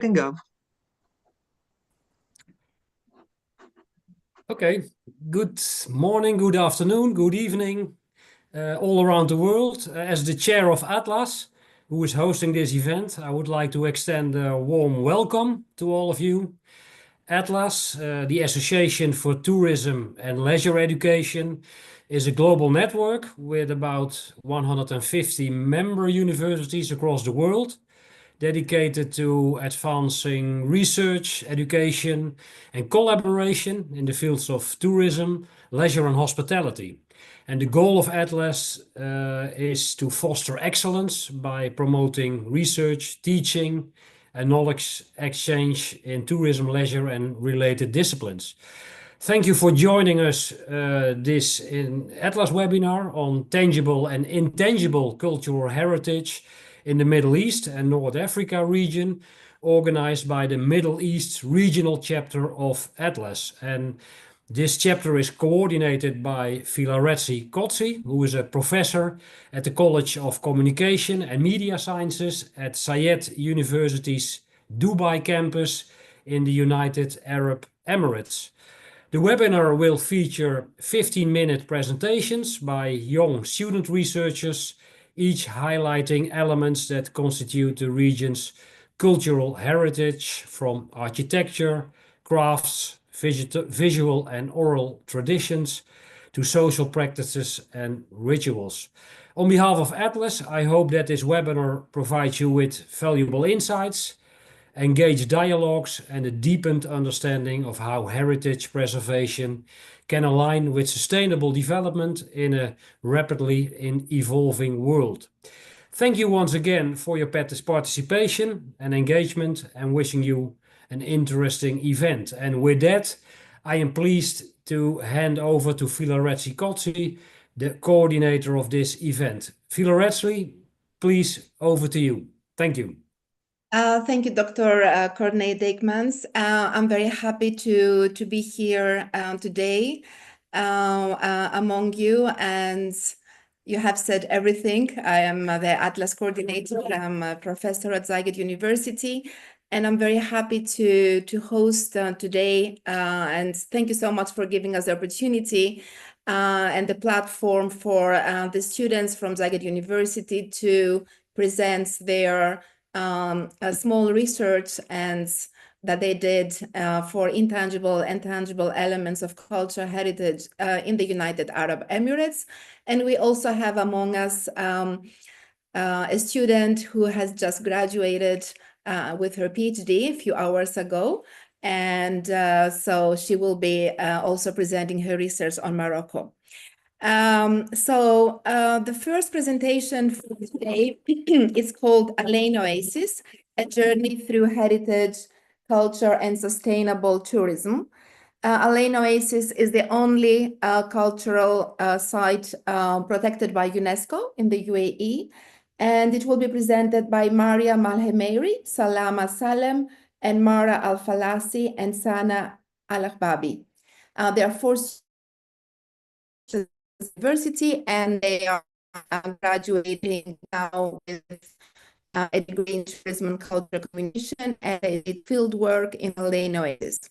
Can go. Okay, good morning, good afternoon, good evening, all around the world. As the chair of Atlas, who is hosting this event, I would like to extend a warm welcome to all of you. Atlas, the Association for Tourism and Leisure Education, is a global network with about 150 member universities across the world, dedicated to advancing research, education, and collaboration in the fields of tourism, leisure, and hospitality. And the goal of Atlas is to foster excellence by promoting research, teaching, and knowledge exchange in tourism, leisure, and related disciplines. Thank you for joining us this in Atlas webinar on tangible and intangible cultural heritage in the Middle East and North Africa region, organized by the Middle East Regional Chapter of Atlas. And this chapter is coordinated by Filarezzi Kotzi, who is a professor at the College of Communication and Media Sciences at Sayed University's Dubai campus in the United Arab Emirates. The webinar will feature 15-minute presentations by young student researchers, each highlighting elements that constitute the region's cultural heritage, from architecture, crafts, visual and oral traditions, to social practices and rituals. On behalf of Atlas, I hope that this webinar provides you with valuable insights, engaged dialogues, and a deepened understanding of how heritage preservation can align with sustainable development in a rapidly evolving world. Thank you once again for your participation and engagement, and wishing you an interesting event. And with that, I am pleased to hand over to Filarezzi Kotzi, the coordinator of this event. Filarezzi, please, over to you. Thank you. Thank you, Dr. Courtney Dykmans. I'm very happy to be here today among you, and you have said everything. I am the Atlas coordinator. I'm a professor at Zagreb University, and I'm very happy to host today. And thank you so much for giving us the opportunity and the platform for the students from Zagreb University to present their small research and that they did for intangible and tangible elements of culture heritage in the United Arab Emirates. And we also have among us a student who has just graduated with her PhD a few hours ago. And so she will be also presenting her research on Morocco. The first presentation for today is called Ain Oasis, a journey through heritage, culture, and sustainable tourism. Ain Oasis is the only cultural site protected by UNESCO in the UAE, and it will be presented by Maria Malhemeiri, Salama Salem, and Mara Al-Falasi, and Sana Al-Akhbabi. There are 4 university, and they are graduating now with a degree in tourism and cultural communication and a field work in Ain Oasis.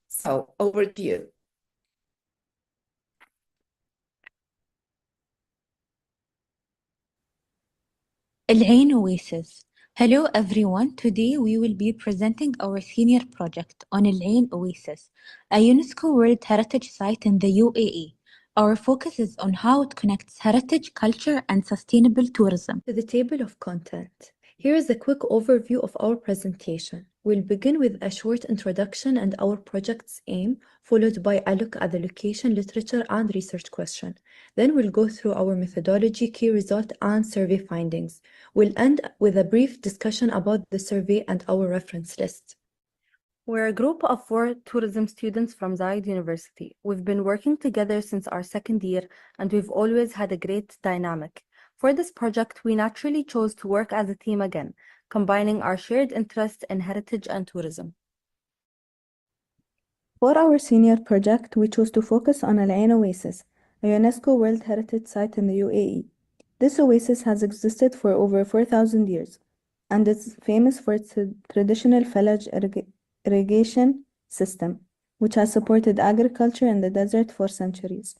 So over to you. Ain Oasis. Hello everyone. Today we will be presenting our senior project on Ain Oasis, a UNESCO World Heritage Site in the UAE. Our focus is on how it connects heritage, culture, and sustainable tourism. To the table of content. Here is a quick overview of our presentation. We'll begin with a short introduction and our project's aim, followed by a look at the location, literature, and research question. Then we'll go through our methodology, key result, and survey findings. We'll end with a brief discussion about the survey and our reference list. We're a group of 4 tourism students from Zaid University. We've been working together since our second year, and we've always had a great dynamic. For this project, we naturally chose to work as a team again, combining our shared interest in heritage and tourism. For our senior project, we chose to focus on Ain Oasis, a UNESCO World Heritage Site in the UAE. This oasis has existed for over 4,000 years. and it's famous for its traditional village irrigation system, which has supported agriculture in the desert for centuries.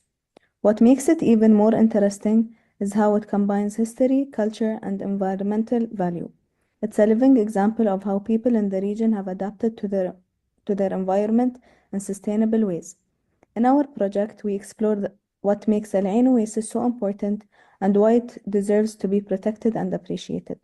What makes it even more interesting is how it combines history, culture, and environmental value. It's a living example of how people in the region have adapted to their environment in sustainable ways. In our project, we explore what makes Al Ain Oasis so important and why it deserves to be protected and appreciated.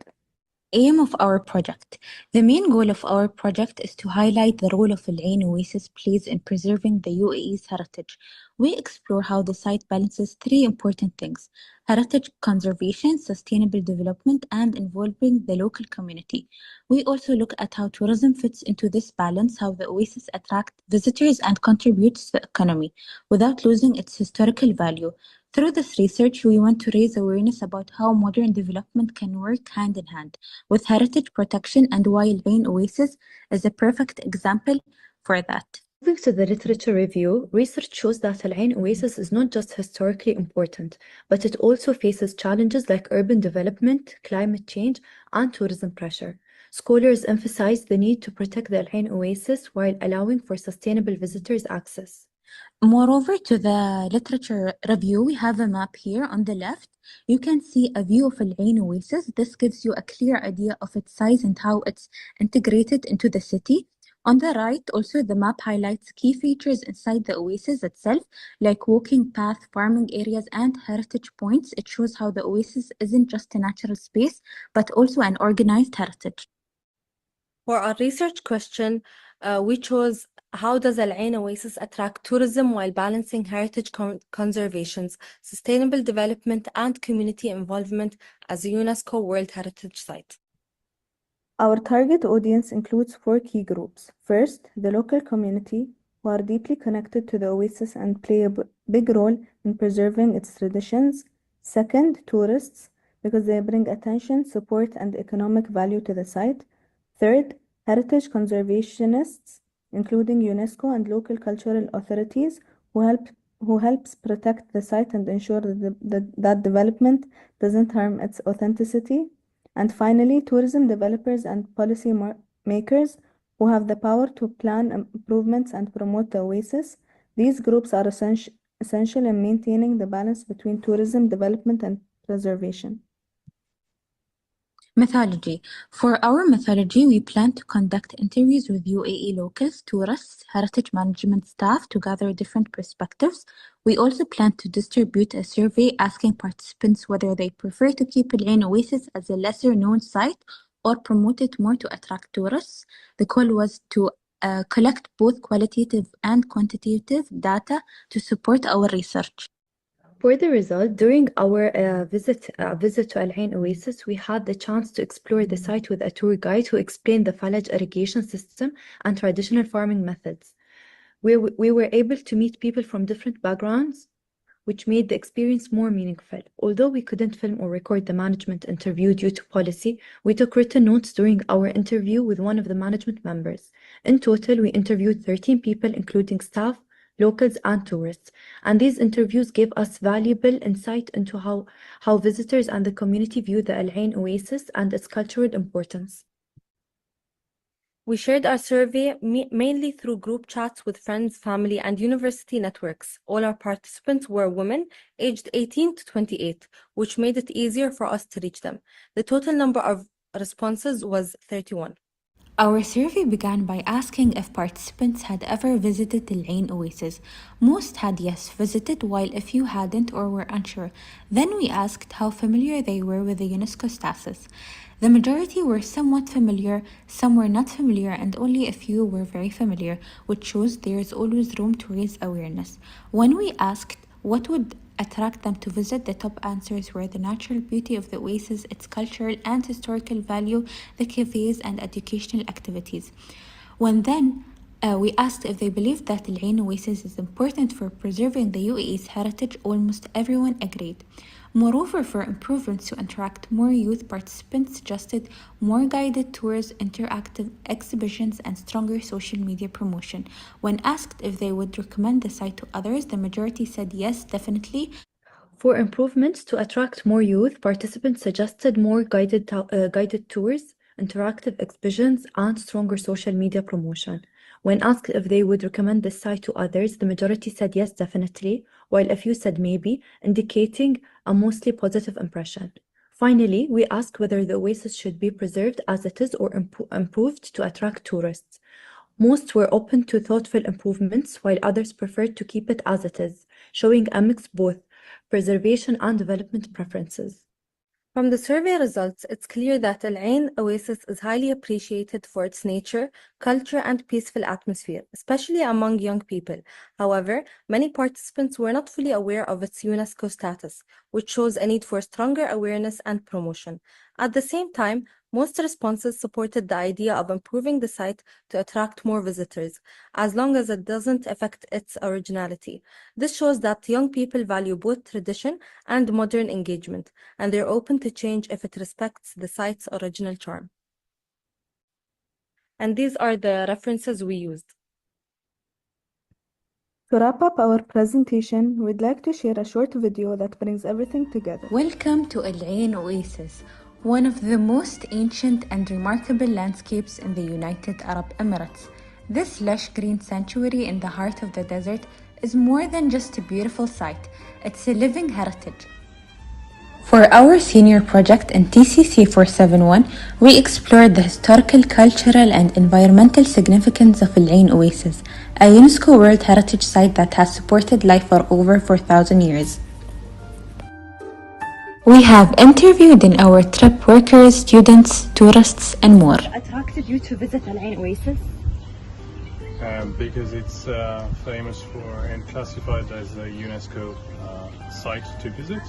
Aim of our project. The main goal of our project is to highlight the role of Al Ain Oasis plays in preserving the UAE's heritage. We explore how the site balances three important things: heritage conservation, sustainable development, and involving the local community. We also look at how tourism fits into this balance, how the oasis attracts visitors and contributes to the economy without losing its historical value. Through this research, we want to raise awareness about how modern development can work hand in hand with heritage protection and why Al Ain Oasis is a perfect example for that. Moving to the literature review, research shows that Al Ain Oasis is not just historically important, but it also faces challenges like urban development, climate change, and tourism pressure. Scholars emphasize the need to protect the Al Ain Oasis while allowing for sustainable visitors' access. Moreover, to the literature review, we have a map here on the left. You can see a view of Al Ain Oasis. This gives you a clear idea of its size and how it's integrated into the city. On the right, also, the map highlights key features inside the oasis itself, like walking path, farming areas, and heritage points. It shows how the oasis isn't just a natural space, but also an organized heritage. For our research question, we chose how does Al Ain Oasis attract tourism while balancing heritage conservations, sustainable development, and community involvement as a UNESCO World Heritage Site? Our target audience includes 4 key groups. First, the local community, who are deeply connected to the oasis and play a big role in preserving its traditions. Second, tourists, because they bring attention, support, and economic value to the site. Third, heritage conservationists, including UNESCO and local cultural authorities, who helps protect the site and ensure that development doesn't harm its authenticity. And finally, tourism developers and policy makers who have the power to plan improvements and promote the oasis. These groups are essential in maintaining the balance between tourism development and preservation. Methodology. For our methodology, we plan to conduct interviews with UAE locals, tourists, heritage management staff to gather different perspectives. We also plan to distribute a survey asking participants whether they prefer to keep Al Ain Oasis as a lesser known site or promote it more to attract tourists. The goal was to collect both qualitative and quantitative data to support our research. For the result, during our visit to Al Ain Oasis, we had the chance to explore the site with a tour guide who explained the village irrigation system and traditional farming methods. We were able to meet people from different backgrounds, which made the experience more meaningful. Although we couldn't film or record the management interview due to policy, we took written notes during our interview with one of the management members. In total, we interviewed 13 people, including staff, locals, and tourists. And these interviews gave us valuable insight into how visitors and the community view the Al Ain Oasis and its cultural importance. We shared our survey mainly through group chats with friends, family, and university networks. All our participants were women aged 18 to 28, which made it easier for us to reach them. The total number of responses was 31. Our survey began by asking if participants had ever visited Al Ain Oasis. Most had yes visited, while a few hadn't or were unsure. Then we asked how familiar they were with the UNESCO status. The majority were somewhat familiar, some were not familiar, and only a few were very familiar, which shows there is always room to raise awareness. When we asked what would attract them to visit, the top answers were the natural beauty of the oasis, its cultural and historical value, the cafes, and educational activities. When then we asked if they believed that Al Ain Oasis is important for preserving the UAE's heritage, almost everyone agreed. Moreover, for improvements to attract more youth, participants suggested more guided tours, interactive exhibitions, and stronger social media promotion. When asked if they would recommend the site to others, the majority said yes, definitely. For improvements to attract more youth, participants suggested more guided tours, interactive exhibitions, and stronger social media promotion. When asked if they would recommend this site to others, the majority said yes, definitely, while a few said maybe, indicating a mostly positive impression. Finally, we asked whether the oasis should be preserved as it is or improved to attract tourists. Most were open to thoughtful improvements, while others preferred to keep it as it is, showing a mix both preservation and development preferences. From the survey results, it's clear that Ain Oasis is highly appreciated for its nature, culture, and peaceful atmosphere, especially among young people. However, many participants were not fully aware of its UNESCO status, which shows a need for stronger awareness and promotion. At the same time, most responses supported the idea of improving the site to attract more visitors, as long as it doesn't affect its originality. This shows that young people value both tradition and modern engagement, and they're open to change if it respects the site's original charm. And these are the references we used. To wrap up our presentation, we'd like to share a short video that brings everything together. Welcome to Ain Oasis, one of the most ancient and remarkable landscapes in the United Arab Emirates. This lush green sanctuary in the heart of the desert is more than just a beautiful site, it's a living heritage. For our senior project in TCC 471, we explored the historical, cultural, and environmental significance of Ain Oasis, a UNESCO World Heritage Site that has supported life for over 4,000 years. We have interviewed in our trip workers, students, tourists, and more. What attracted you to visit Ain Oasis? Because it's famous for and classified as a UNESCO site to visit.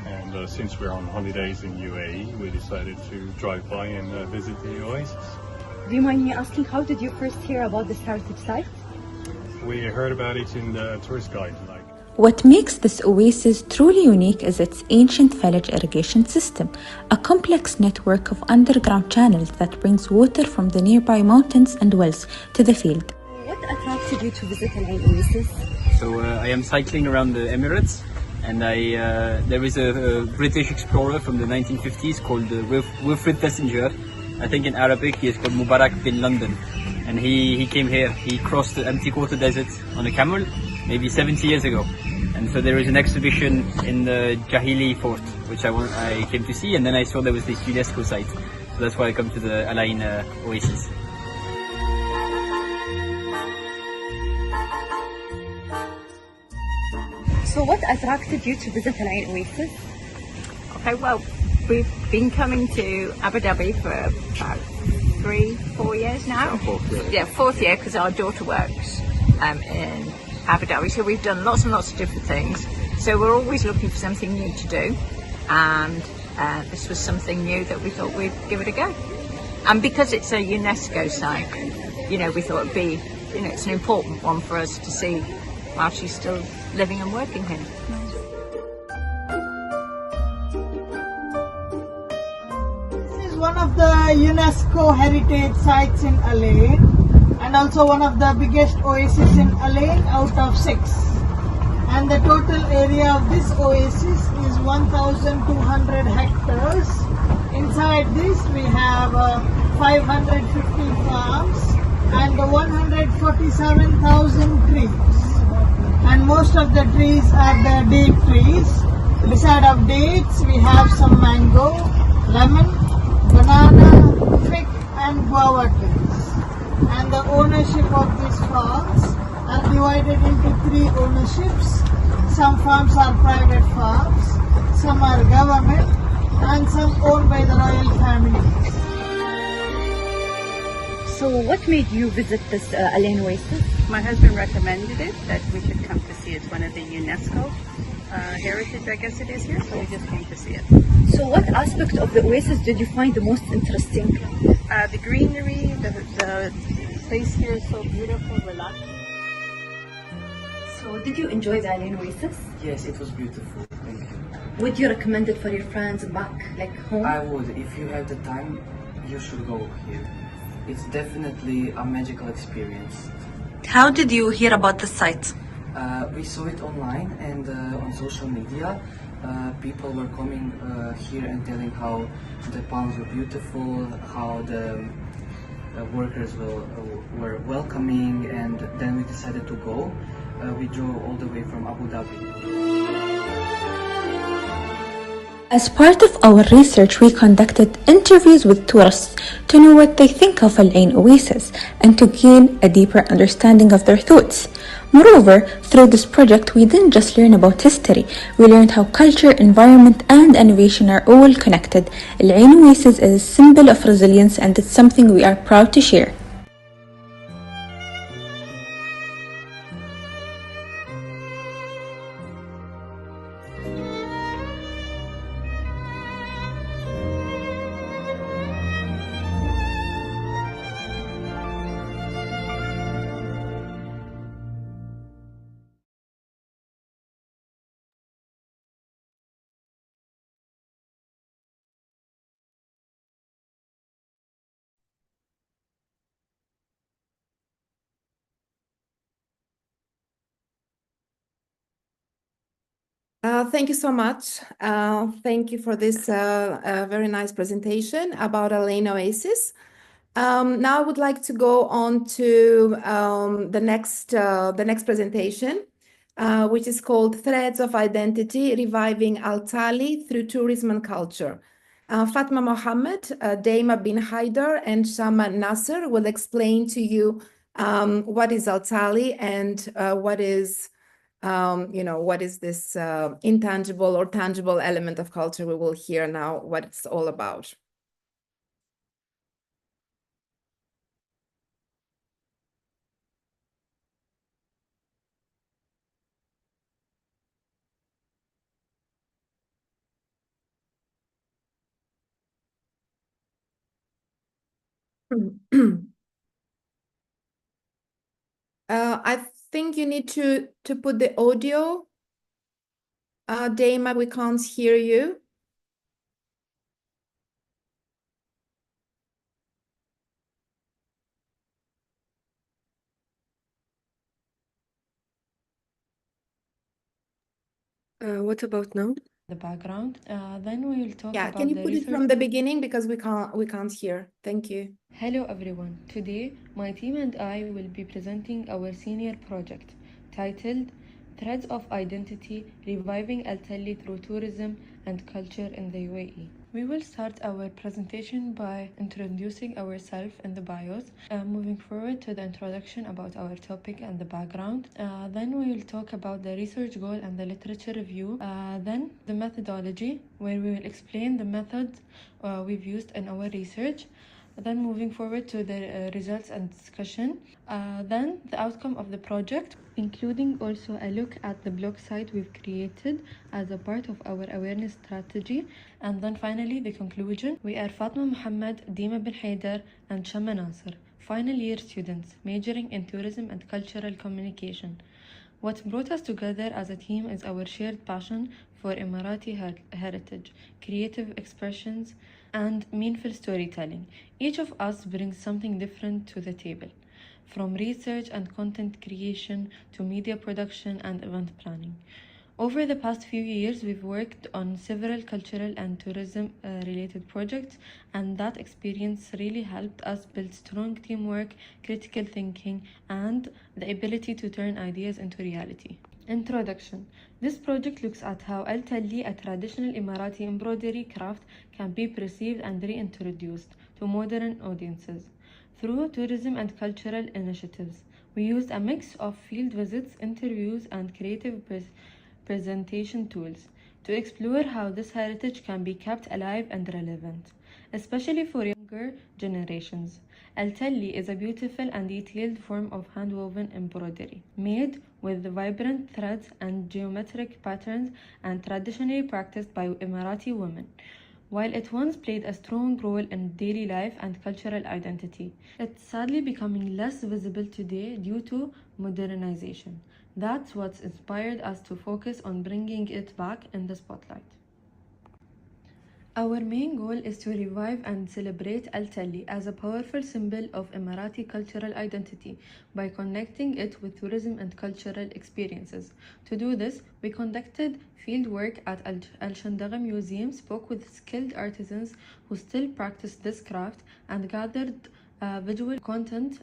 And since we're on holidays in UAE, we decided to drive by and visit the oasis. Do you mind me asking, how did you first hear about this heritage site? We heard about it in the tourist guide. What makes this oasis truly unique is its ancient village irrigation system, a complex network of underground channels that brings water from the nearby mountains and wells to the field. What attracted you to visit Ain Oasis? So I am cycling around the Emirates, and there is a British explorer from the 1950s called Wilfrid Thesiger. I think in Arabic he is called Mubarak bin London, and he came here. He crossed the empty quarter desert on a camel maybe 70 years ago. And so there is an exhibition in the Jahili fort, which I came to see, and then I saw there was this UNESCO site. So that's why I come to the Ain Oasis. So what attracted you to visit Ain Oasis? Okay, well, we've been coming to Abu Dhabi for about 3-4 years now. Fourth year, because our daughter works in Abu Dhabi, so we've done lots and lots of different things. So we're always looking for something new to do, and this was something new that we thought we'd give it a go. And because it's a UNESCO site, we thought it'd be, it's an important one for us to see while she's still living and working here. This is one of the UNESCO heritage sites in Ain, and also one of the biggest oases in Ain out of 6. And the total area of this oasis is 1,200 hectares. Inside this we have 550 farms and 147,000 trees. And most of the trees are the date trees. Beside of dates we have some mango, lemon, banana, fig and guava trees. And the ownership of these farms are divided into 3 ownerships. Some farms are private farms, some are government, and some owned by the royal families. So what made you visit this Ain Oasis? My husband recommended it, that we should come to see it. It's one of the UNESCO heritage, I guess it is here, so we just came to see it. So what aspect of the oasis did you find the most interesting? The greenery, the place here is so beautiful, relaxing. So did you enjoy the Ain Oasis? Yes, it was beautiful. Thank you. Would you recommend it for your friends back, home? I would. If you have the time, you should go here. It's definitely a magical experience. How did you hear about the site? We saw it online and on social media, people were coming here and telling how the palms were beautiful, how the workers were welcoming, and then we decided to go. We drove all the way from Abu Dhabi. As part of our research, we conducted interviews with tourists to know what they think of Al Ain Oasis and to gain a deeper understanding of their thoughts. Moreover, through this project, we didn't just learn about history, we learned how culture, environment, and innovation are all connected. Al Ain Oasis is a symbol of resilience, and it's something we are proud to share. Thank you so much. Thank you for this very nice presentation about Ain Oasis. Now I would like to go on to the next presentation, which is called Threads of Identity, Reviving Talli Through Tourism and Culture. Fatma Mohammed, Daima bin Haidar, and Shama Nasser will explain to you what is Talli and what is what is this intangible or tangible element of culture. We will hear now what it's all about. I think you need to put the audio. Daima, we can't hear you. What about now? The background. Then we will talk Yeah, about can you the put it research. from the beginning because we can't hear. Thank you. Hello everyone. Today, my team and I will be presenting our senior project titled Threads of Identity, Reviving Al Talli Through Tourism and Culture in the UAE. We will start our presentation by introducing ourselves in the bios, moving forward to the introduction about our topic and the background. Then we will talk about the research goal and the literature review. Then the methodology, where we will explain the methods we've used in our research. Then moving forward to the results and discussion. Then the outcome of the project, including also a look at the blog site we've created as a part of our awareness strategy. And then finally the conclusion. We are Fatma Mohammed, Dima bin Haidar, and Shama Nasser, final year students majoring in tourism and cultural communication. What brought us together as a team is our shared passion for Emirati heritage, creative expressions, and meaningful storytelling. Each of us brings something different to the table, from research and content creation to media production and event planning. Over the past few years, we've worked on several cultural and tourism related projects, and that experience really helped us build strong teamwork, critical thinking, and the ability to turn ideas into reality. Introduction. This project looks at how Al Talli, a traditional Emirati embroidery craft, can be perceived and reintroduced to modern audiences through tourism and cultural initiatives. We used a mix of field visits, interviews, and creative presentation tools to explore how this heritage can be kept alive and relevant, especially for younger generations. Al Talli is a beautiful and detailed form of hand-woven embroidery, made with vibrant threads and geometric patterns and traditionally practiced by Emirati women. While it once played a strong role in daily life and cultural identity, it's sadly becoming less visible today due to modernization. That's what's inspired us to focus on bringing it back in the spotlight. Our main goal is to revive and celebrate Talli as a powerful symbol of Emirati cultural identity by connecting it with tourism and cultural experiences. To do this, we conducted field work at Al-Shandaga Museum, spoke with skilled artisans who still practice this craft, and gathered visual content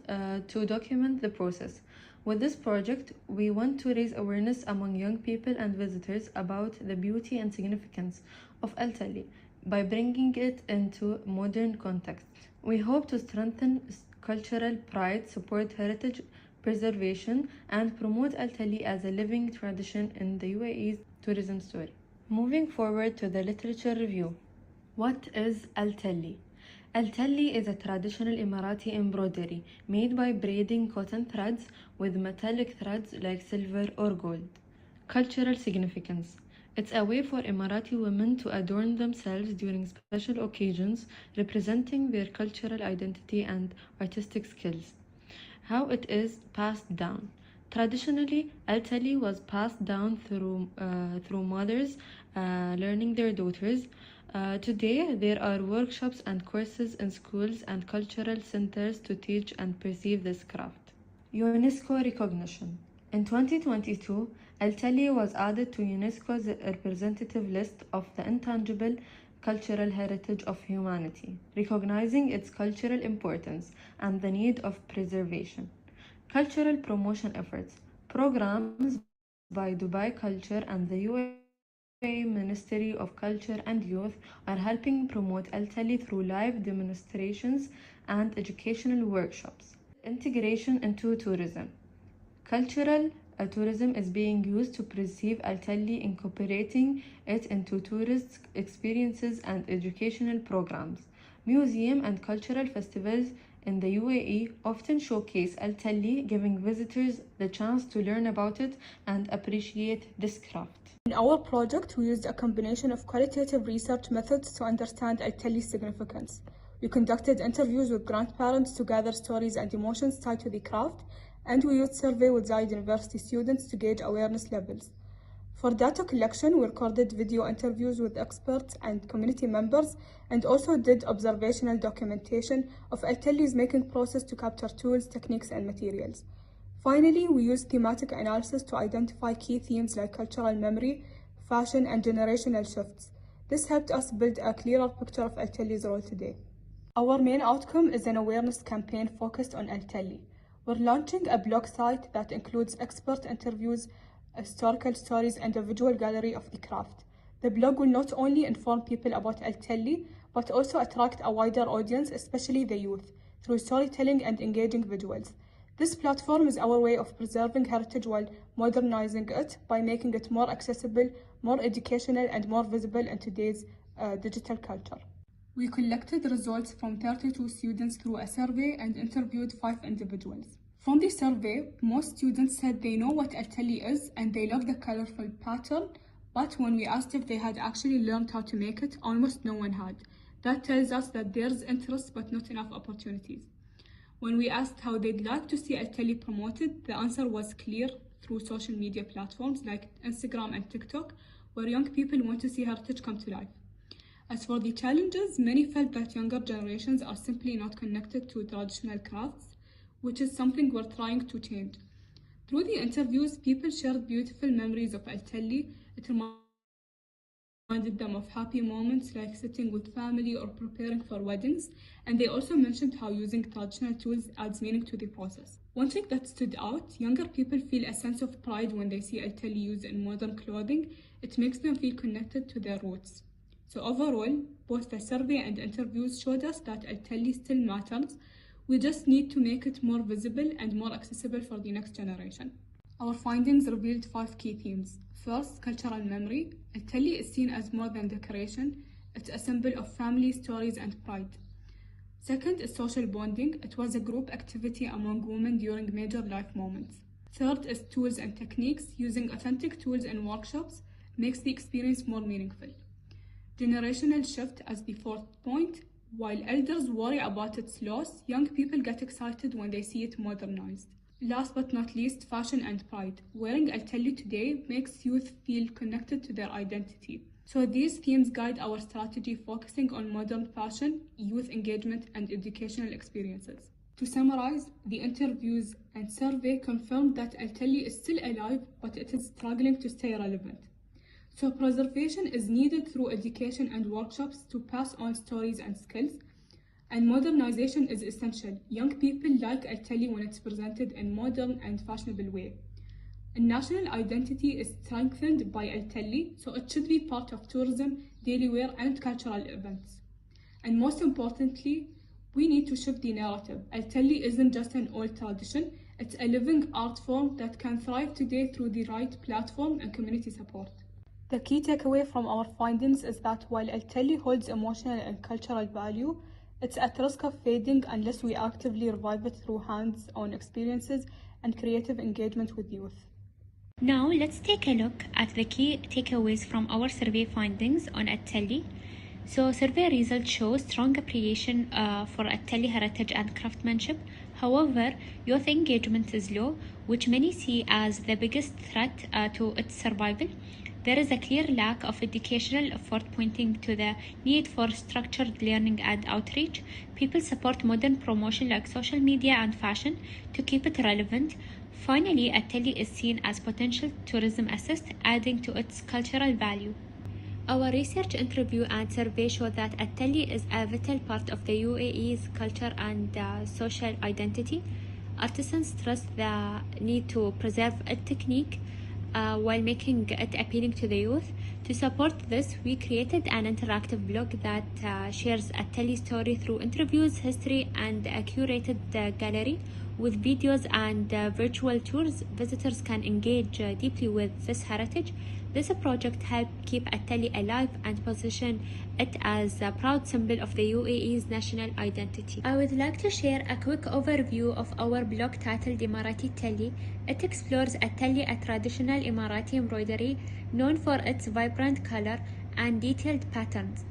to document the process. With this project, we want to raise awareness among young people and visitors about the beauty and significance of Talli by bringing it into modern context. We hope to strengthen cultural pride, support heritage preservation, and promote Talli as a living tradition in the UAE's tourism story. Moving forward to the literature review. What is Talli? Talli is a traditional Emirati embroidery made by braiding cotton threads with metallic threads like silver or gold. Cultural significance. It's a way for Emirati women to adorn themselves during special occasions, representing their cultural identity and artistic skills. How it is passed down. Traditionally, Talli was passed down through mothers learning their daughters. Today, there are workshops and courses in schools and cultural centers to teach and perceive this craft. UNESCO recognition. In 2022, Talli was added to UNESCO's representative list of the Intangible Cultural Heritage of Humanity, recognizing its cultural importance and the need of preservation. Cultural promotion efforts. Programs by Dubai Culture and the UAE Ministry of Culture and Youth are helping promote Talli through live demonstrations and educational workshops. Integration into tourism. Cultural tourism is being used to perceive Talli, incorporating it into tourist experiences and educational programs. Museum and cultural festivals in the UAE often showcase Talli, giving visitors the chance to learn about it and appreciate this craft. In our project, we used a combination of qualitative research methods to understand Talli's significance. We conducted interviews with grandparents to gather stories and emotions tied to the craft, and we used survey with Zayed University students to gauge awareness levels. For data collection, we recorded video interviews with experts and community members, and also did observational documentation of Talli's making process to capture tools, techniques, and materials. Finally, we used thematic analysis to identify key themes like cultural memory, fashion, and generational shifts. This helped us build a clearer picture of Talli's role today. Our main outcome is an awareness campaign focused on Talli. We're launching a blog site that includes expert interviews, historical stories, and a visual gallery of the craft. The blog will not only inform people about Talli, but also attract a wider audience, especially the youth, through storytelling and engaging visuals. This platform is our way of preserving heritage while modernizing it by making it more accessible, more educational, and more visible in today's digital culture. We collected results from 32 students through a survey and interviewed 5 individuals. From the survey, most students said they know what Talli is and they love the colorful pattern, but when we asked if they had actually learned how to make it, almost no one had. That tells us that there's interest but not enough opportunities. When we asked how they'd like to see Talli promoted, the answer was clear: through social media platforms like Instagram and TikTok, where young people want to see heritage come to life. As for the challenges, many felt that younger generations are simply not connected to traditional crafts, which is something we're trying to change. Through the interviews, people shared beautiful memories of Talli. It reminded them of happy moments like sitting with family or preparing for weddings, and they also mentioned how using traditional tools adds meaning to the process. One thing that stood out: younger people feel a sense of pride when they see Talli used in modern clothing. It makes them feel connected to their roots. So overall, both the survey and interviews showed us that Talli still matters. We just need to make it more visible and more accessible for the next generation. Our findings revealed 5 key themes. First, cultural memory. Talli is seen as more than decoration. It's a symbol of family, stories, and pride. Second is social bonding. It was a group activity among women during major life moments. Third is tools and techniques. Using authentic tools in workshops makes the experience more meaningful. Generational shift as the 4th point. While elders worry about its loss, young people get excited when they see it modernized. Last but not least, fashion and pride. Wearing Talli today makes youth feel connected to their identity. So these themes guide our strategy, focusing on modern fashion, youth engagement, and educational experiences. To summarize, the interviews and survey confirmed that Talli is still alive, but it is struggling to stay relevant. So preservation is needed through education and workshops to pass on stories and skills, and modernization is essential. Young people like Talli when it's presented in modern and fashionable way. And national identity is strengthened by Talli, so it should be part of tourism, daily wear, and cultural events. And most importantly, we need to shift the narrative. Talli isn't just an old tradition, it's a living art form that can thrive today through the right platform and community support. The key takeaway from our findings is that while Talli holds emotional and cultural value, it's at risk of fading unless we actively revive it through hands-on experiences and creative engagement with youth. Now let's take a look at the key takeaways from our survey findings on Talli. So survey results show strong appreciation for Talli heritage and craftsmanship. However, youth engagement is low, which many see as the biggest threat to its survival. There is a clear lack of educational effort, pointing to the need for structured learning and outreach. People support modern promotion like social media and fashion to keep it relevant. Finally, Talli is seen as potential tourism asset, adding to its cultural value. Our research interview and survey show that Talli is a vital part of the UAE's culture and social identity. Artisans stress the need to preserve its technique while making it appealing to the youth. To support this, we created an interactive blog that shares Talli story through interviews, history, and a curated gallery. With videos and virtual tours, visitors can engage deeply with this heritage. This project helped keep Talli alive and position it as a proud symbol of the UAE's national identity. I would like to share a quick overview of our blog titled Emirati Talli. It explores Talli, a traditional Emirati embroidery known for its vibrant color and detailed patterns.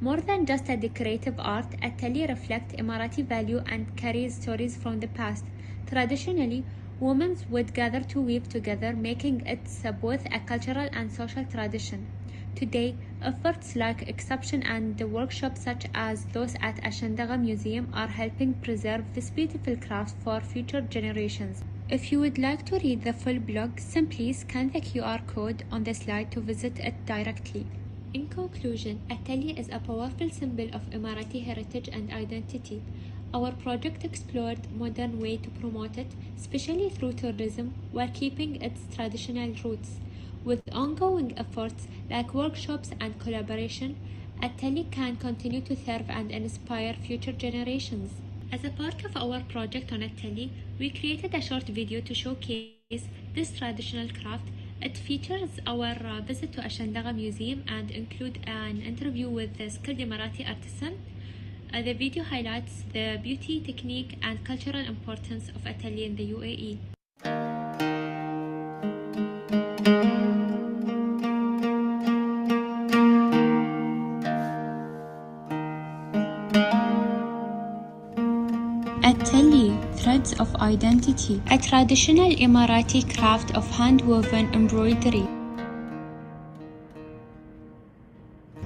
More than just a decorative art, Talli reflects Emirati value and carries stories from the past. Traditionally, women would gather to weave together, making it both a cultural and social tradition. Today, efforts like exhibition and workshops such as those at Ashandaga Museum are helping preserve this beautiful craft for future generations. If you would like to read the full blog, simply scan the QR code on the slide to visit it directly. In conclusion, Talli is a powerful symbol of Emirati heritage and identity. Our project explored modern ways to promote it, especially through tourism, while keeping its traditional roots. With ongoing efforts like workshops and collaboration, Talli can continue to serve and inspire future generations. As a part of our project on Talli, we created a short video to showcase this traditional craft. It features our visit to Ashandaga Museum and include an interview with the skilled Emirati artisan. The video highlights the beauty, technique, and cultural importance of Talli in the UAE. Talli, Threads of Identity, a traditional Emirati craft of hand-woven embroidery.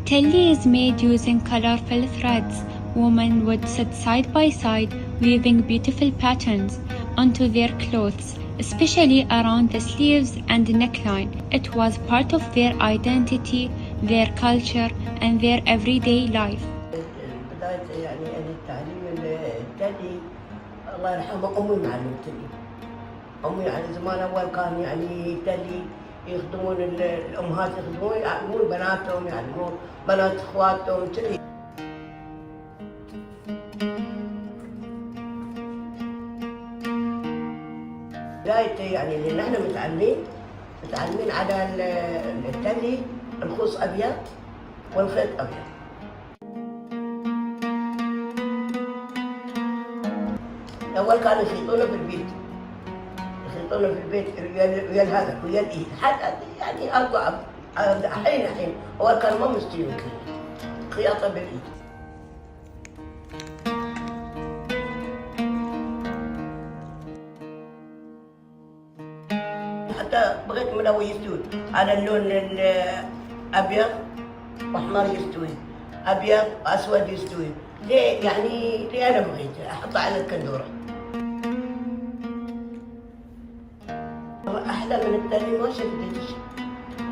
Talli is made using colorful threads. Women would sit side by side, weaving beautiful patterns onto their clothes, especially around the sleeves and the neckline. It was part of their identity, their culture, and their everyday life. الله يرحمه أمي معلمتني. أمي يعني زمان أول كان يعني تلي يخدمون الأمهات يعلمون بناتهم يعلمون بنات إخواتهم كذي. بدايته يعني لأن إحنا متعلمين على التلي الخوص أبيض والخيط أبيض. أول كانوا يخيطونه في البيت، ويا هذا ويا الإيد، حتى يعني أضعف الحين أول كانوا ما مستويين خياطة بالإيد. حتى بغيت ملوي يسود على اللون الأبيض واحمر يستوي، ابيض اسود يستوي. ليه يعني ليه انا بغيت احطه على الكندوره؟ احلى من التالي ما شفتش،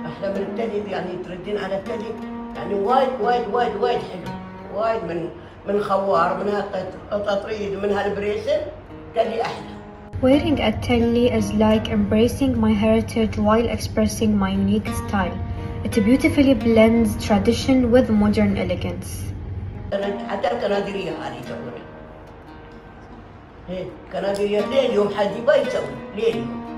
احلى من التالي يعني تردين على التالي يعني وايد وايد وايد وايد حلو، وايد من خوار من هالتطريد ومن هالبريسل تالي احلى. Wearing a Talli is like embracing my heritage while expressing my unique style. It beautifully blends tradition with modern elegance. حتى الكناديرية هذه يسوونها. كناديرية ليه اليوم حديبة يسوون ليه اليوم.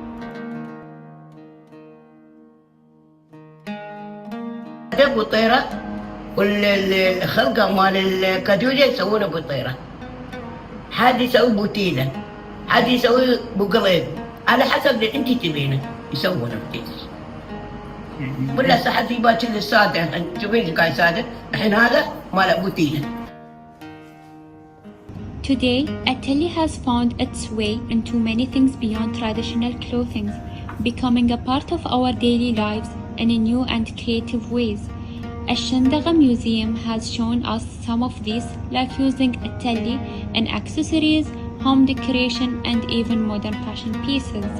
هذا بطيرة والخلقة مال الكادوليا يسوونها بطيرة. حد يسوي بوتيلة، حد يسوي بقليب، على حسب اللي انت تبينه يسوونه بتيس. ولا صحتي باكر السادة، شوفين قاعد سادة، الحين هذا مال بوتيلة. Today, Talli has found its way into many things beyond traditional clothing, becoming a part of our daily lives in new and creative ways. Al-Shandaga Museum has shown us some of these, like using Talli in accessories, home decoration, and even modern fashion pieces.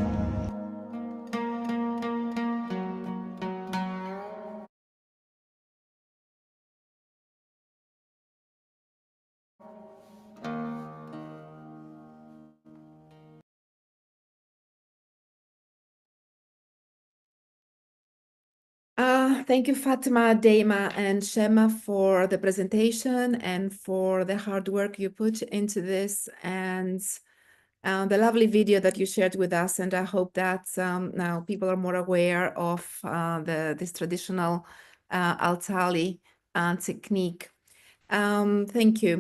Thank you, Fatima, Daima, and Shema for the presentation and for the hard work you put into this and the lovely video that you shared with us. And I hope that now people are more aware of this traditional Al-Tali technique. Thank you.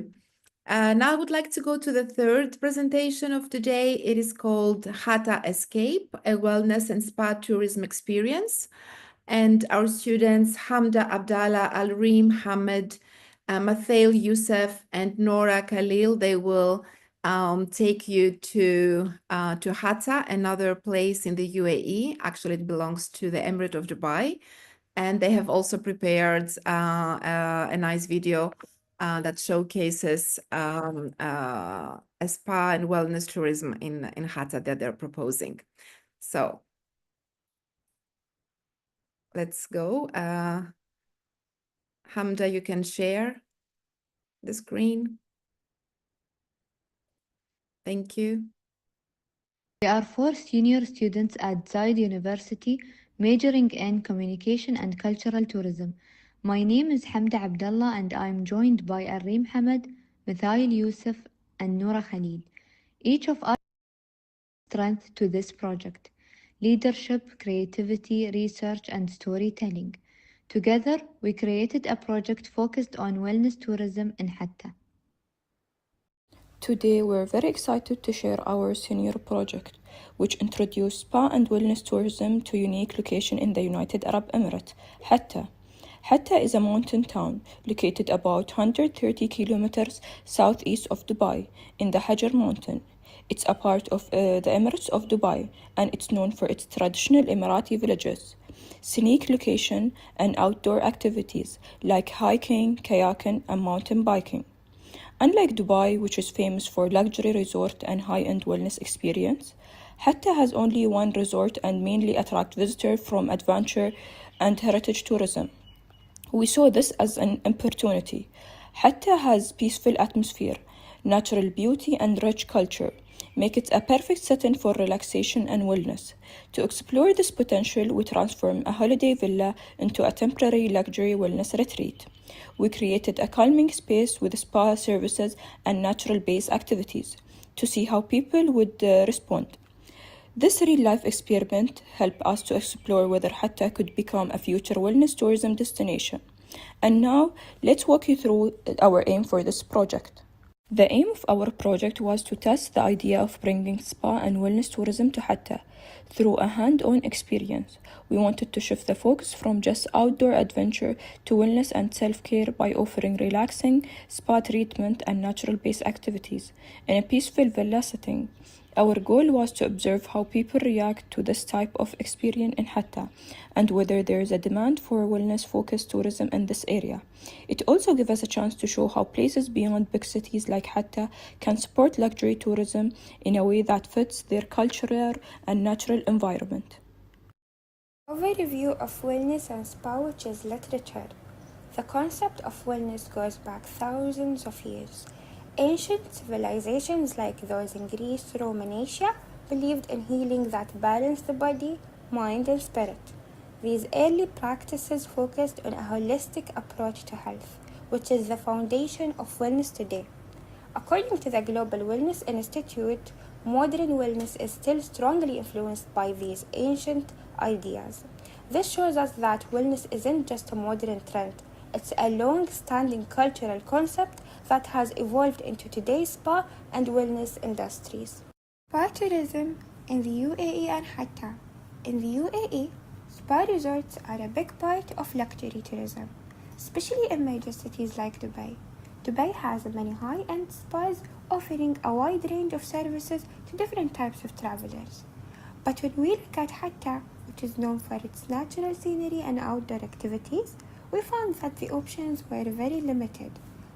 Now I would like to go to the third presentation of the day. It is called Hatta Escape, a wellness and spa tourism experience. And our students, Hamda Abdallah, Al-Reem Hamid, Mathail Youssef, and Nora Khalil, they will take you to Hatta, another place in the UAE. Actually, it belongs to the Emirate of Dubai. And they have also prepared a nice video that showcases a spa and wellness tourism in Hatta that they're proposing. So let's go. Hamda, you can share the screen. Thank you. We are 4 senior students at Zayed University majoring in communication and cultural tourism. My name is Hamda Abdallah and I am joined by Al-Reem Hamid, Mathail Youssef, and Noura Khalil. Each of us strength to this project: leadership, creativity, research, and storytelling. Together, we created a project focused on wellness tourism in Hatta. Today, we're very excited to share our senior project, which introduced spa and wellness tourism to a unique location in the United Arab Emirates, Hatta. Hatta is a mountain town located about 130 kilometers southeast of Dubai in the Hajar Mountain. It's a part of the Emirates of Dubai, and it's known for its traditional Emirati villages, scenic location, and outdoor activities like hiking, kayaking, and mountain biking. Unlike Dubai, which is famous for luxury resort and high-end wellness experience, Hatta has only one resort and mainly attract visitors from adventure and heritage tourism. We saw this as an opportunity. Hatta has peaceful atmosphere, natural beauty, and rich culture, make it a perfect setting for relaxation and wellness. To explore this potential, we transformed a holiday villa into a temporary luxury wellness retreat. We created a calming space with spa services and natural-based activities to see how people would respond. This real-life experiment helped us to explore whether Hatta could become a future wellness tourism destination. And now, let's walk you through our aim for this project. The aim of our project was to test the idea of bringing spa and wellness tourism to Hatta through a hand-on experience. We wanted to shift the focus from just outdoor adventure to wellness and self-care by offering relaxing spa treatment and natural-based activities in a peaceful villa setting. Our goal was to observe how people react to this type of experience in Hatta and whether there is a demand for wellness-focused tourism in this area. It also gave us a chance to show how places beyond big cities like Hatta can support luxury tourism in a way that fits their cultural and natural environment. Overview of wellness and spa, which is literature. The concept of wellness goes back thousands of years. Ancient civilizations like those in Greece, Rome, and Asia believed in healing that balanced the body, mind, and spirit. These early practices focused on a holistic approach to health, which is the foundation of wellness today. According to the Global Wellness Institute, modern wellness is still strongly influenced by these ancient ideas. This shows us that wellness isn't just a modern trend, it's a long-standing cultural concept that has evolved into today's spa and wellness industries. Spa tourism in the UAE and Hatta. In the UAE, spa resorts are a big part of luxury tourism, especially in major cities like Dubai. Dubai has many high-end spas offering a wide range of services to different types of travelers. But when we look at Hatta, which is known for its natural scenery and outdoor activities, we found that the options were very limited.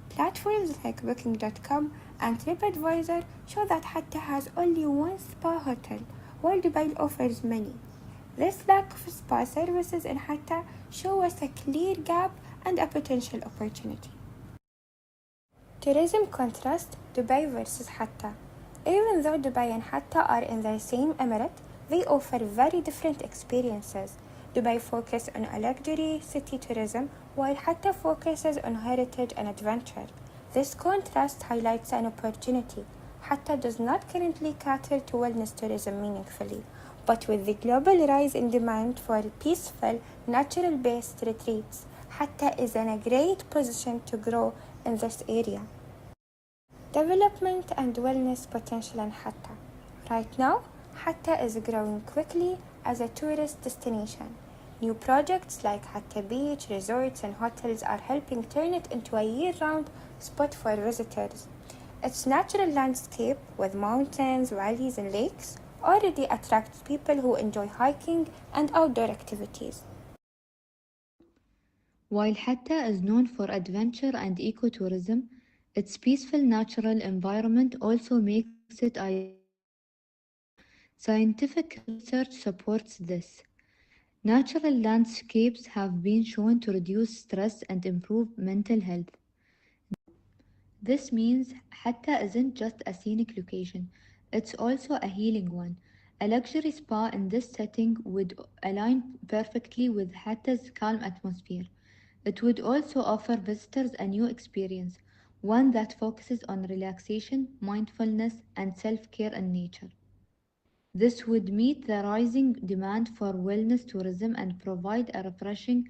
Platforms like Booking.com and TripAdvisor show that Hatta has only one spa hotel, while Dubai offers many. This lack of spa services in Hatta shows us a clear gap and a potential opportunity. Tourism contrast Dubai versus Hatta. Even though Dubai and Hatta are in the same emirate, they offer very different experiences. Dubai focuses on a luxury city tourism, while Hatta focuses on heritage and adventure. This contrast highlights an opportunity. Hatta does not currently cater to wellness tourism meaningfully, but with the global rise in demand for peaceful, natural-based retreats, Hatta is in a great position to grow in this area. Development and wellness potential in Hatta. Right now, Hatta is growing quickly as a tourist destination. New projects like Hatta Beach, resorts, and hotels are helping turn it into a year-round spot for visitors. Its natural landscape with mountains, valleys, and lakes already attracts people who enjoy hiking and outdoor activities. While Hatta is known for adventure and ecotourism, its peaceful natural environment also makes it ideal. Scientific research supports this. Natural landscapes have been shown to reduce stress and improve mental health. This means Hatta isn't just a scenic location, it's also a healing one. A luxury spa in this setting would align perfectly with Hatta's calm atmosphere. It would also offer visitors a new experience, one that focuses on relaxation, mindfulness, and self-care in nature. This would meet the rising demand for wellness tourism and provide a refreshing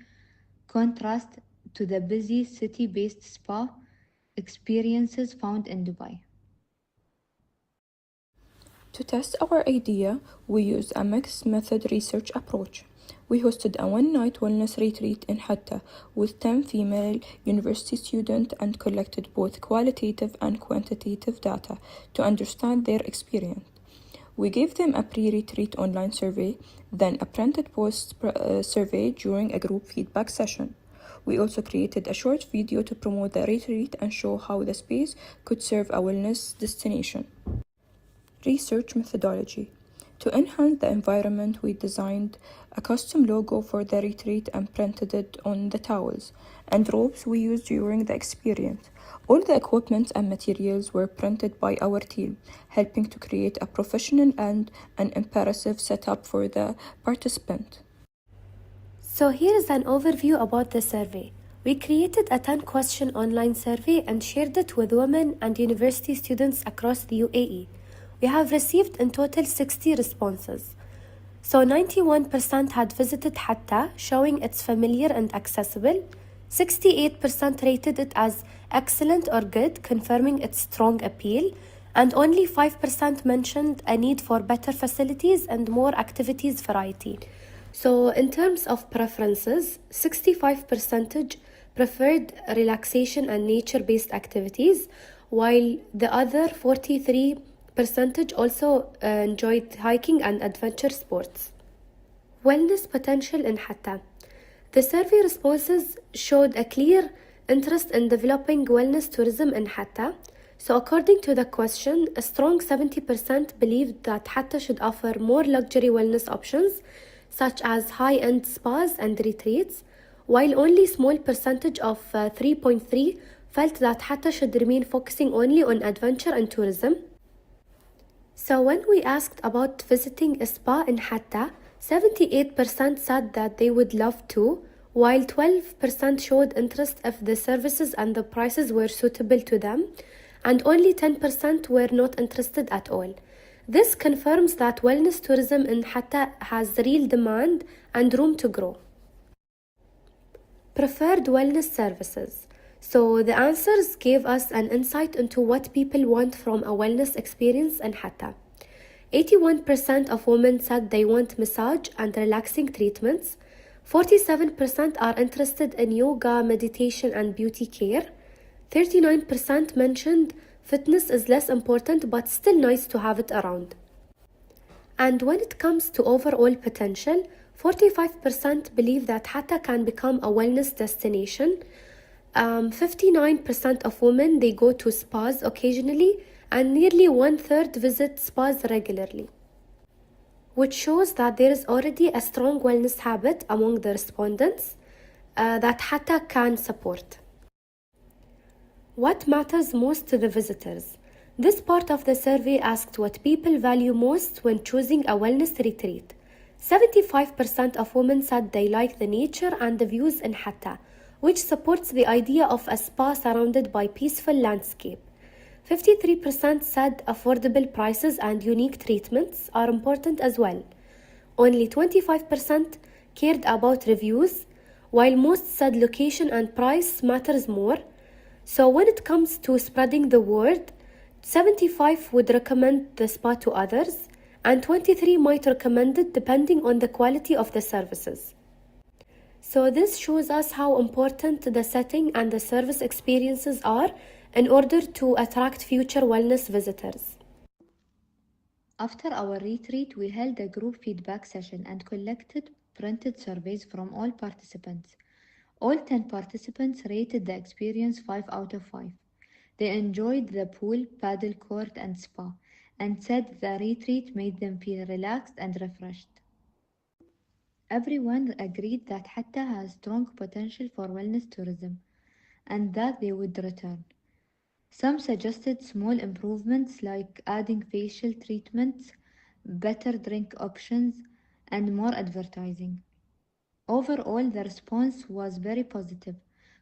contrast to the busy city-based spa experiences found in Dubai. To test our idea, we used a mixed method research approach. We hosted a one-night wellness retreat in Hatta with 10 female university students and collected both qualitative and quantitative data to understand their experience. We gave them a pre-retreat online survey, then a printed post-survey during a group feedback session. We also created a short video to promote the retreat and show how the space could serve a wellness destination. Research methodology. To enhance the environment, we designed a custom logo for the retreat and printed it on the towels and robes we used during the experience. All the equipment and materials were printed by our team, helping to create a professional and an impressive setup for the participant. So here is an overview about the survey. We created a 10-question online survey and shared it with women and university students across the UAE. We have received in total 60 responses. So 91% had visited Hatta, showing it's familiar and accessible. 68% rated it as excellent or good, confirming its strong appeal. And only 5% mentioned a need for better facilities and more activities variety. So in terms of preferences, 65% preferred relaxation and nature-based activities, while the other 43% percentage also enjoyed hiking and adventure sports. Wellness potential in Hatta. The survey responses showed a clear interest in developing wellness tourism in Hatta. So according to the question, a strong 70% believed that Hatta should offer more luxury wellness options, such as high-end spas and retreats, while only small percentage of 3.3 felt that Hatta should remain focusing only on adventure and tourism. So when we asked about visiting a spa in Hatta, 78% said that they would love to, while 12% showed interest if the services and the prices were suitable to them, and only 10% were not interested at all. This confirms that wellness tourism in Hatta has real demand and room to grow. Preferred wellness services. So the answers gave us an insight into what people want from a wellness experience in Hatta. 81% of women said they want massage and relaxing treatments. 47% are interested in yoga, meditation, and beauty care. 39% mentioned fitness is less important but still nice to have it around. And when it comes to overall potential, 45% believe that Hatta can become a wellness destination. 59% of women, they go to spas occasionally, and nearly 1/3 visit spas regularly, which shows that there is already a strong wellness habit among the respondents that Hatta can support. What matters most to the visitors? This part of the survey asked what people value most when choosing a wellness retreat. 75% of women said they like the nature and the views in Hatta, which supports the idea of a spa surrounded by peaceful landscape. 53% said affordable prices and unique treatments are important as well. Only 25% cared about reviews, while most said location and price matters more. So when it comes to spreading the word, 75 would recommend the spa to others, and 23 might recommend it depending on the quality of the services. So this shows us how important the setting and the service experiences are in order to attract future wellness visitors. After our retreat, we held a group feedback session and collected printed surveys from all participants. All 10 participants rated the experience 5 out of 5. They enjoyed the pool, paddle court, and spa, and said the retreat made them feel relaxed and refreshed. Everyone agreed that Hatta has strong potential for wellness tourism, and that they would return. Some suggested small improvements like adding facial treatments, better drink options, and more advertising. Overall, the response was very positive,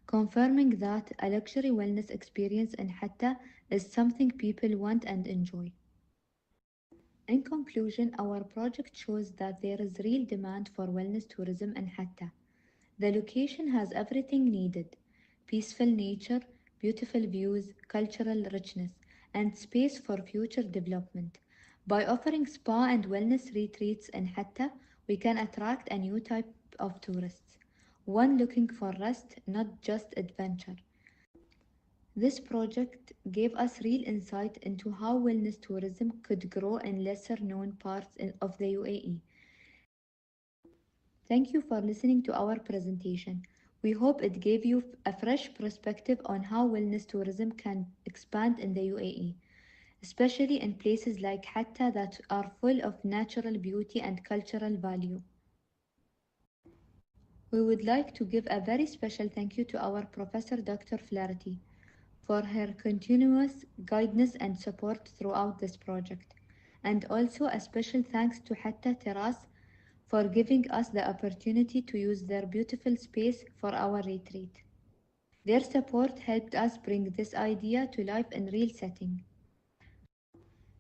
confirming that a luxury wellness experience in Hatta is something people want and enjoy. In conclusion, our project shows that there is real demand for wellness tourism in Hatta. The location has everything needed: peaceful nature, beautiful views, cultural richness, and space for future development. By offering spa and wellness retreats in Hatta, we can attract a new type of tourists, one looking for rest, not just adventure. This project gave us real insight into how wellness tourism could grow in lesser known parts of the UAE. Thank you for listening to our presentation. We hope it gave you a fresh perspective on how wellness tourism can expand in the UAE, especially in places like Hatta that are full of natural beauty and cultural value. We would like to give a very special thank you to our Professor Dr. Flaherty for her continuous guidance and support throughout this project, and also a special thanks to Hatta Terrace for giving us the opportunity to use their beautiful space for our retreat. Their support helped us bring this idea to life in real setting.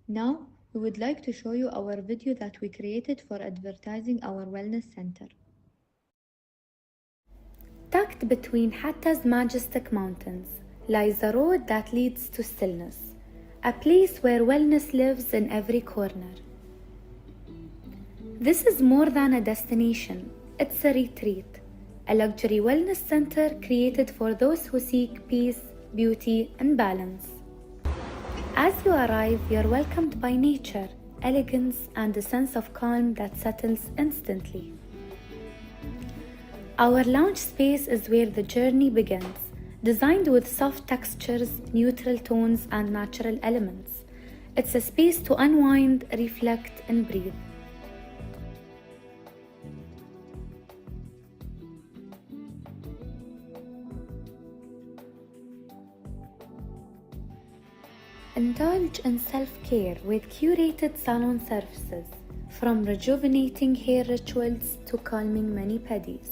Now, we would like to show you our video that we created for advertising our wellness center. Tucked between Hatta's majestic mountains lies a road that leads to stillness, a place where wellness lives in every corner. This is more than a destination, it's a retreat, a luxury wellness center created for those who seek peace, beauty, and balance. As you arrive, you're welcomed by nature, elegance, and a sense of calm that settles instantly. Our lounge space is where the journey begins, designed with soft textures, neutral tones, and natural elements. It's a space to unwind, reflect, and breathe. Indulge in self-care with curated salon services, from rejuvenating hair rituals to calming mani-pedis.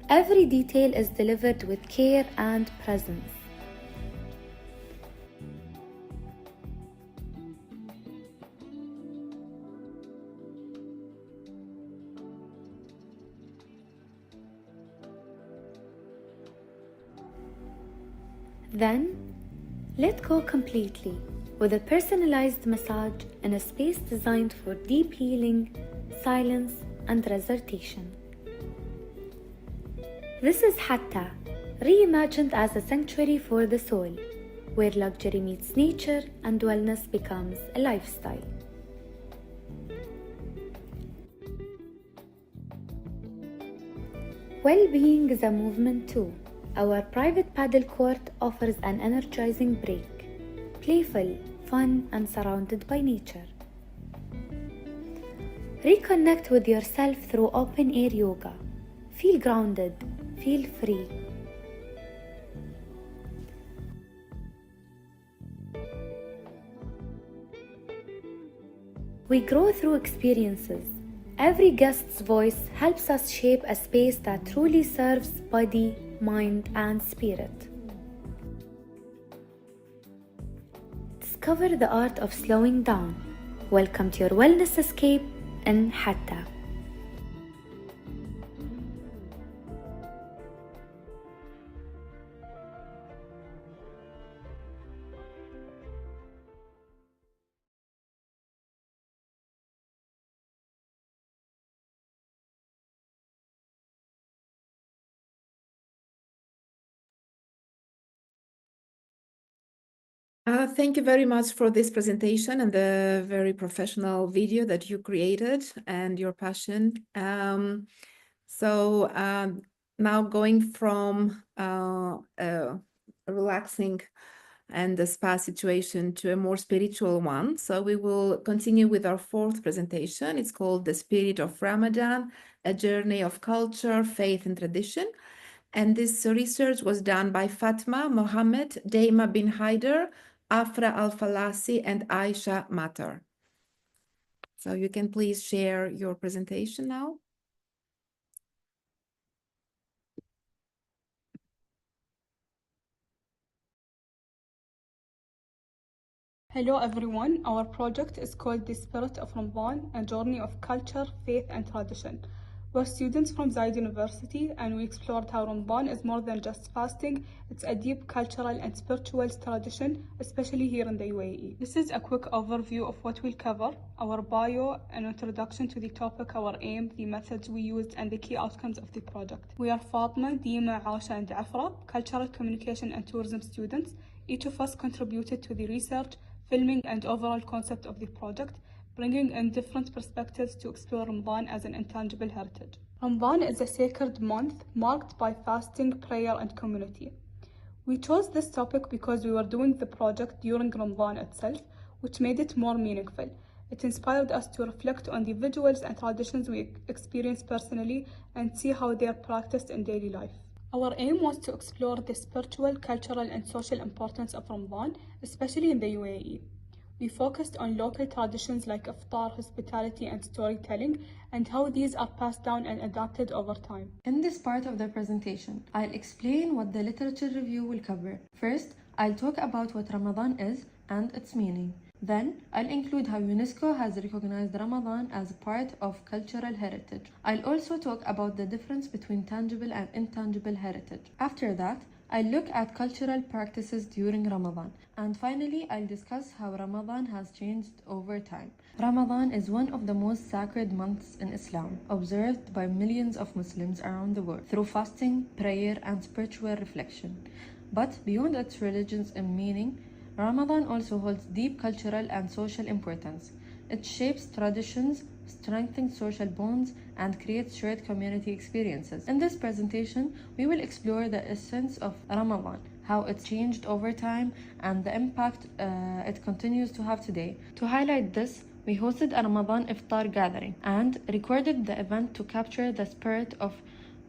Every detail is delivered with care and presence. Then, let go completely with a personalized massage in a space designed for deep healing, silence, and resortation. This is Hatta, reimagined as a sanctuary for the soul, where luxury meets nature and wellness becomes a lifestyle. Well-being is a movement too. Our private paddle court offers an energizing break, playful, fun, and surrounded by nature. Reconnect with yourself through open-air yoga. Feel grounded, feel free. We grow through experiences. Every guest's voice helps us shape a space that truly serves body, mind, and spirit. Discover the art of slowing down. Welcome to your wellness escape in Hatta. Thank you very much for this presentation and the very professional video that you created and your passion. Now going from a relaxing and a spa situation to a more spiritual one. So we will continue with our fourth presentation. It's called The Spirit of Ramadan, a journey of culture, faith, and tradition. And this research was done by Fatma Mohammed, Daima bin Haider, Afra Al-Falasi, and Aisha Matar. So you can please share your presentation now. Hello everyone, our project is called The Spirit of Ramadan, a journey of culture, faith and tradition. We're students from Zayed University and we explored how Ramadan is more than just fasting, it's a deep cultural and spiritual tradition, especially here in the UAE. This is a quick overview of what we'll cover, our bio, an introduction to the topic, our aim, the methods we used and the key outcomes of the project. We are Fatma, Dima, Aisha and Afra, cultural communication and tourism students. Each of us contributed to the research, filming and overall concept of the project, bringing in different perspectives to explore Ramadan as an intangible heritage. Ramadan is a sacred month marked by fasting, prayer and community. We chose this topic because we were doing the project during Ramadan itself, which made it more meaningful. It inspired us to reflect on the visuals and traditions we experience personally and see how they are practiced in daily life. Our aim was to explore the spiritual, cultural and social importance of Ramadan, especially in the UAE. We focused on local traditions like iftar, hospitality and storytelling and how these are passed down and adapted over time. In this part of the presentation, I'll explain what the literature review will cover. First, I'll talk about what Ramadan is and its meaning. Then, I'll include how UNESCO has recognized Ramadan as a part of cultural heritage. I'll also talk about the difference between tangible and intangible heritage. After that, I'll look at cultural practices during Ramadan. And finally, I'll discuss how Ramadan has changed over time. Ramadan is one of the most sacred months in Islam, observed by millions of Muslims around the world through fasting, prayer, and spiritual reflection. But beyond its religions and meaning, Ramadan also holds deep cultural and social importance. It shapes traditions, strengthens social bonds, and creates shared community experiences. In this presentation, we will explore the essence of Ramadan, how it's changed over time, and the impact it continues to have today. To highlight this, we hosted a Ramadan iftar gathering and recorded the event to capture the spirit of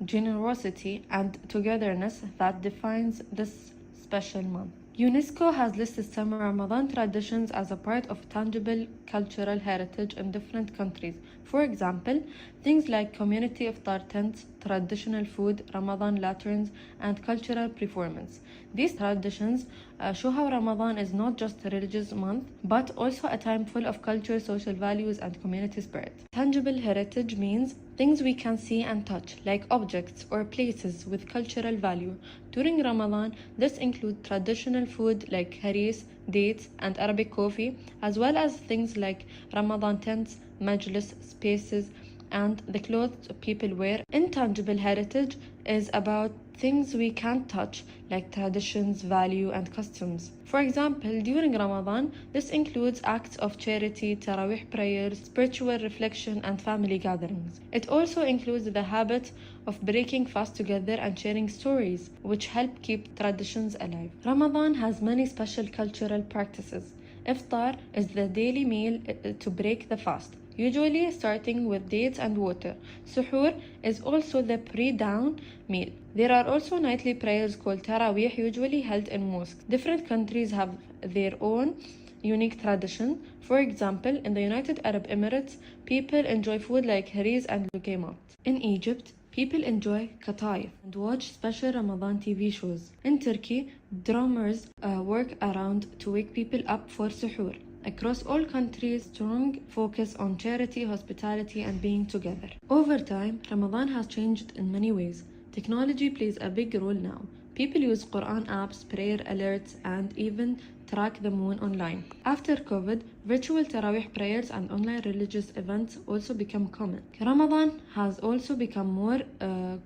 generosity and togetherness that defines this special month. UNESCO has listed some Ramadan traditions as a part of tangible cultural heritage in different countries. For example, things like community iftar tents, traditional food, Ramadan lanterns, and cultural performance. These traditions show how Ramadan is not just a religious month, but also a time full of culture, social values, and community spirit. Tangible heritage means things we can see and touch, like objects or places with cultural value. During Ramadan, this includes traditional food like haris, dates, and Arabic coffee, as well as things like Ramadan tents, majlis, spaces, and the clothes people wear. Intangible heritage is about things we can't touch, like traditions, value, and customs. For example, during Ramadan, this includes acts of charity, Tarawih prayers, spiritual reflection, and family gatherings. It also includes the habit of breaking fast together and sharing stories, which help keep traditions alive. Ramadan has many special cultural practices. Iftar is the daily meal to break the fast, usually starting with dates and water. Suhoor is also the pre-dawn meal. There are also nightly prayers called Tarawih, usually held in mosques. Different countries have their own unique tradition. For example, in the United Arab Emirates, people enjoy food like haris and luqaymat. In Egypt, people enjoy qataif and watch special Ramadan TV shows. In Turkey, drummers work around to wake people up for suhoor. Across all countries, strong focus on charity, hospitality, and being together. Over time, Ramadan has changed in many ways. Technology plays a big role now. People use Quran apps, prayer alerts, and even track the moon online. After COVID, virtual Tarawih prayers and online religious events also become common. Ramadan has also become more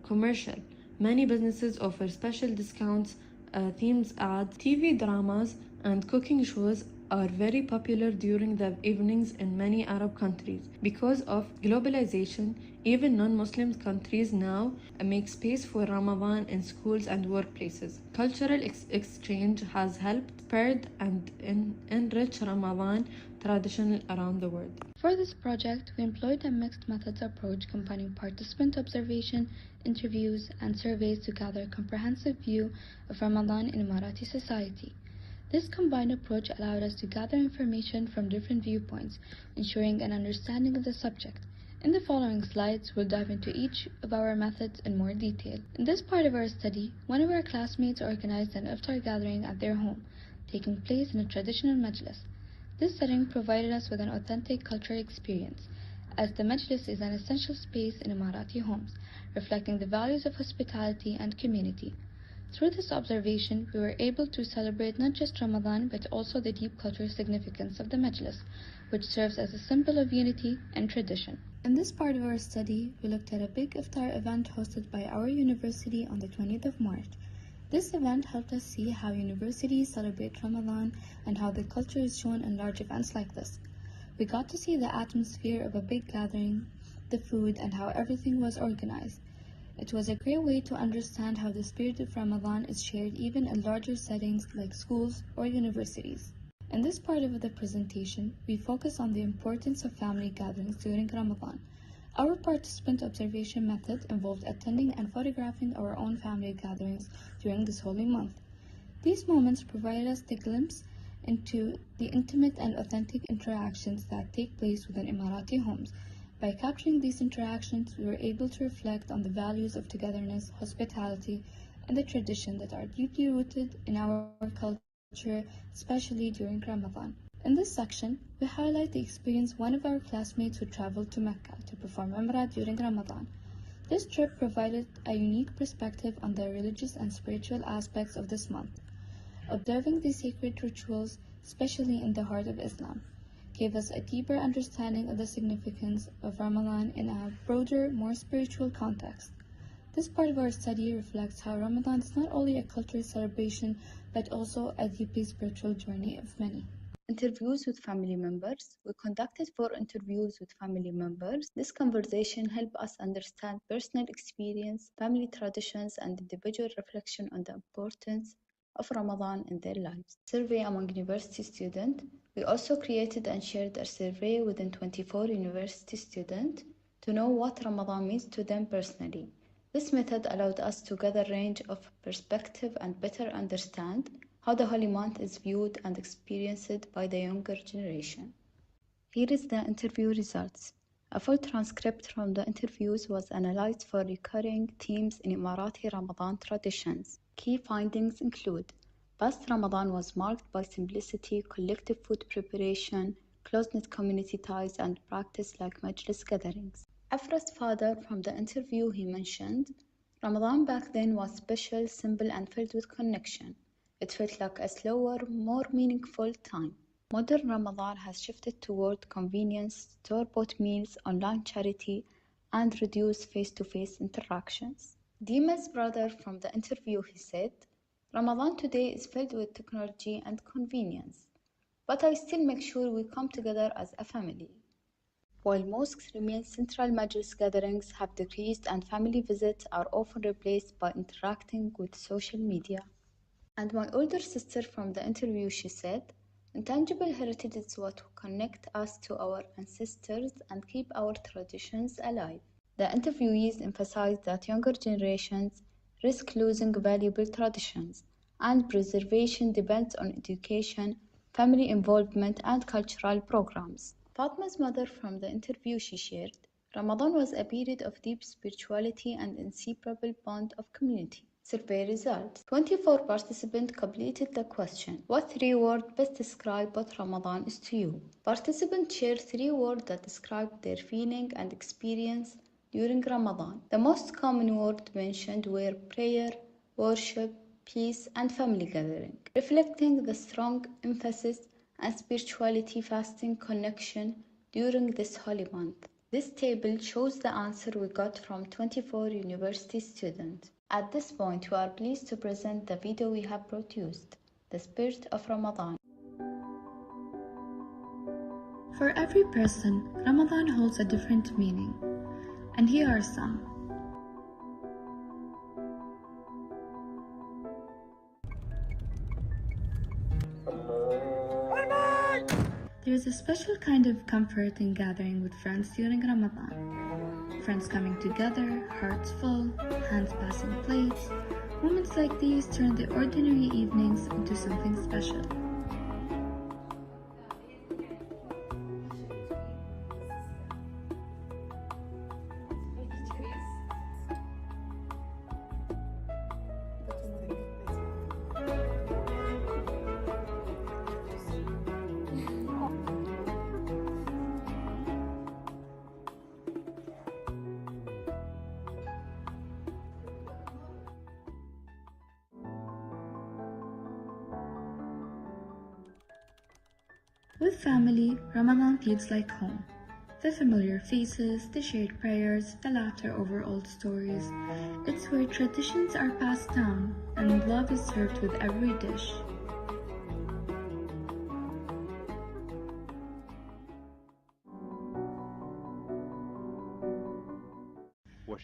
commercial. Many businesses offer special discounts, themes ads, TV dramas, and cooking shows are very popular during the evenings in many Arab countries. Because of globalization, even non-Muslim countries now make space for Ramadan in schools and workplaces. Cultural exchange has helped spread and enrich Ramadan tradition around the world. For this project, we employed a mixed methods approach combining participant observation, interviews, and surveys to gather a comprehensive view of Ramadan in Emirati society. This combined approach allowed us to gather information from different viewpoints, ensuring an understanding of the subject. In the following slides, we'll dive into each of our methods in more detail. In this part of our study, one of our classmates organized an iftar gathering at their home, taking place in a traditional majlis. This setting provided us with an authentic cultural experience, as the majlis is an essential space in Emirati homes, reflecting the values of hospitality and community. Through this observation, we were able to celebrate not just Ramadan, but also the deep cultural significance of the majlis, which serves as a symbol of unity and tradition. In this part of our study, we looked at a big iftar event hosted by our university on the 20th of March. This event helped us see how universities celebrate Ramadan and how the culture is shown in large events like this. We got to see the atmosphere of a big gathering, the food, and how everything was organized. It was a great way to understand how the spirit of Ramadan is shared even in larger settings like schools or universities. In this part of the presentation, we focus on the importance of family gatherings during Ramadan. Our participant observation method involved attending and photographing our own family gatherings during this holy month. These moments provided us the glimpse into the intimate and authentic interactions that take place within Emirati homes. By capturing these interactions, we were able to reflect on the values of togetherness, hospitality, and the tradition that are deeply rooted in our culture, especially during Ramadan. In this section, we highlight the experience one of our classmates who traveled to Mecca to perform Umrah during Ramadan. This trip provided a unique perspective on the religious and spiritual aspects of this month. Observing these sacred rituals, especially in the heart of Islam, gave us a deeper understanding of the significance of Ramadan in a broader, more spiritual context. This part of our study reflects how Ramadan is not only a cultural celebration, but also a deeply spiritual journey of many. Interviews with family members. We conducted 4 interviews with family members. This conversation helped us understand personal experience, family traditions, and individual reflection on the importance of Ramadan in their lives. Survey among university students. We also created and shared a survey within 24 university students to know what Ramadan means to them personally. This method allowed us to gather a range of perspective and better understand how the holy month is viewed and experienced by the younger generation. Here is the interview results. A full transcript from the interviews was analyzed for recurring themes in Emirati Ramadan traditions. Key findings include: past Ramadan was marked by simplicity, collective food preparation, close-knit community ties, and practice like majlis gatherings. Afra's father from the interview, he mentioned, Ramadan back then was special, simple, and filled with connection. It felt like a slower, more meaningful time. Modern Ramadan has shifted toward convenience, store-bought meals, online charity, and reduced face-to-face interactions. Dima's brother from the interview, he said, Ramadan today is filled with technology and convenience, but I still make sure we come together as a family. While mosques remain central, majlis gatherings have decreased and family visits are often replaced by interacting with social media. And my older sister from the interview, she said, intangible heritage is what connects us to our ancestors and keep our traditions alive. The interviewees emphasized that younger generations risk losing valuable traditions, and preservation depends on education, family involvement, and cultural programs. Fatma's mother from the interview, she shared, Ramadan was a period of deep spirituality and inseparable bond of community. Survey results. 24 participants completed the question. What 3 words best describe what Ramadan is to you? Participants shared 3 words that describe their feeling and experience during Ramadan. The most common words mentioned were prayer, worship, peace, and family gathering, reflecting the strong emphasis and spirituality fasting connection during this holy month. This table shows the answer we got from 24 university students. At this point, we are pleased to present the video we have produced, The Spirit of Ramadan. For every person, Ramadan holds a different meaning, and here are some. There is a special kind of comfort in gathering with friends during Ramadan. Friends coming together, hearts full, hands passing plates. Moments like these turn the ordinary evenings into something special. With family, Ramadan feels like home. The familiar faces, the shared prayers, the laughter over old stories. It's where traditions are passed down and love is served with every dish.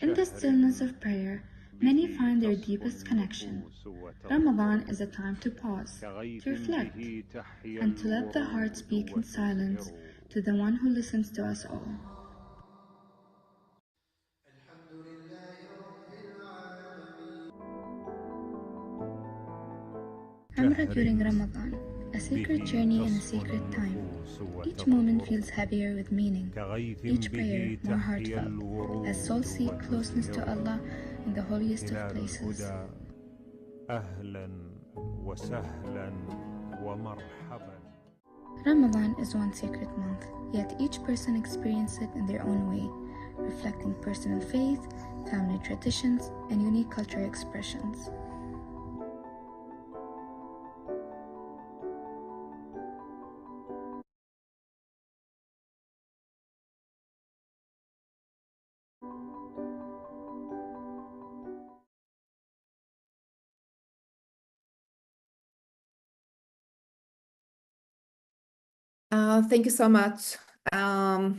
In the stillness of prayer, many find their deepest connection. Ramadan is a time to pause, to reflect, and to let the heart speak in silence to the one who listens to us all. Umrah during Ramadan, a sacred journey and a sacred time. Each moment feels heavier with meaning, each prayer more heartfelt, as souls seek closeness to Allah in the holiest of places. Ramadan is one sacred month, yet each person experiences it in their own way, reflecting personal faith, family traditions, and unique cultural expressions. Thank you so much, Fatma,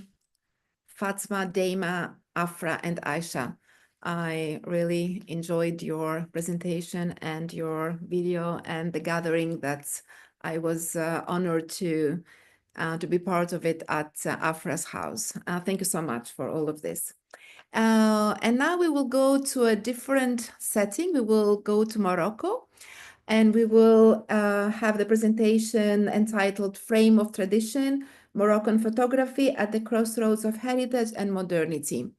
Daima, Afra, and Aisha. I really enjoyed your presentation and your video and the gathering that I was honored to be part of it at Afra's house. Thank you so much for all of this. And now we will go to a different setting. We will go to Morocco, and we will have the presentation entitled Frame of Tradition, Moroccan Photography at the Crossroads of Heritage and Modernity.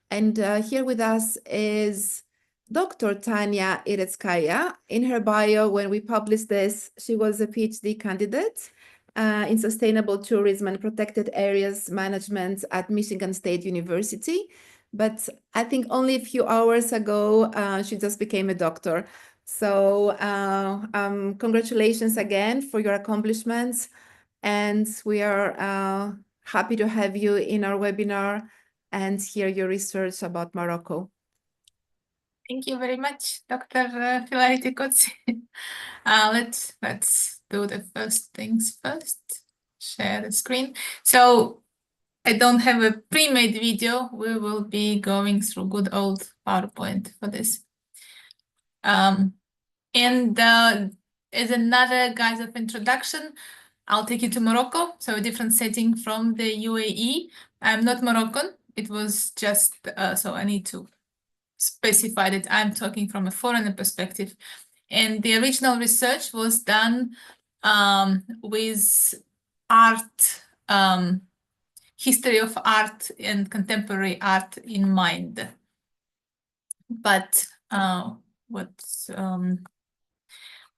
And here with us is Dr. Tanya Iretskaya. In her bio, when we published this, she was a PhD candidate in Sustainable Tourism and Protected Areas Management at Michigan State University. But I think only a few hours ago, she just became a doctor. So congratulations again for your accomplishments. And we are happy to have you in our webinar and hear your research about Morocco. Thank you very much, Dr. Filarity Kotsi. Let's do the first things first. Share the screen. So I don't have a pre-made video. We will be going through good old PowerPoint for this. And as another guise of introduction, I'll take you to Morocco, so a different setting from the UAE. I'm not Moroccan. It was just, so I need to specify that I'm talking from a foreigner perspective. And the original research was done with art, history of art and contemporary art in mind. But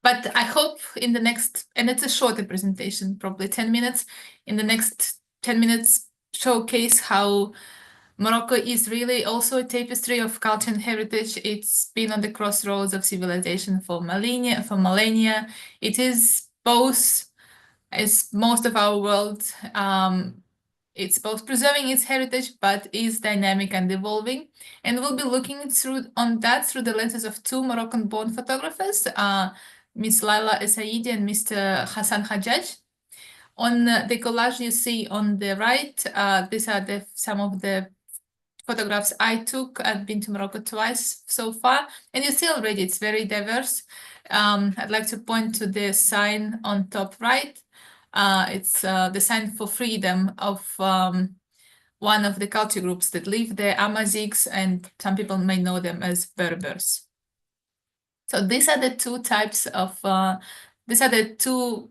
but I hope in the next, and it's a shorter presentation, probably 10 minutes, in the next 10 minutes showcase how Morocco is really also a tapestry of culture and heritage. It's been on the crossroads of civilization for millennia. It is both, as most of our world, it's both preserving its heritage, but is dynamic and evolving. And we'll be looking on that through the lenses of two Moroccan-born photographers, Ms. Laila Essaidi and Mr. Hassan Hajjaj. On the collage you see on the right, these are some of the photographs I took. I've been to Morocco twice so far, and you see already it's very diverse. I'd like to point to the sign on top right. It's the sign for freedom of one of the culture groups that live there, Amazighs, and some people may know them as Berbers. So these are the two types of, these are the two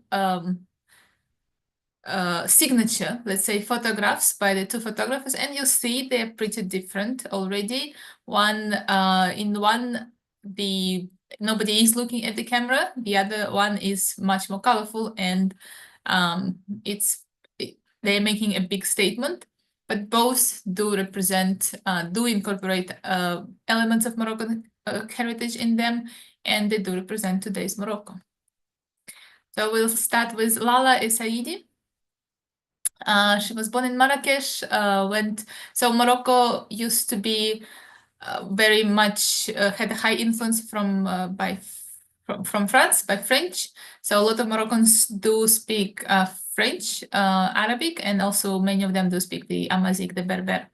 signature, let's say, photographs by the two photographers, and you see they're pretty different already. In one, nobody is looking at the camera. The other one is much more colorful, and they're making a big statement. But both do represent, do incorporate elements of Moroccan heritage in them, and they do represent today's Morocco. So we'll start with Laila Essaidi. She was born in Marrakesh, so Morocco used to be very much, had a high influence from France, by French. So a lot of Moroccans do speak French, Arabic, and also many of them do speak the Amazigh, the Berber.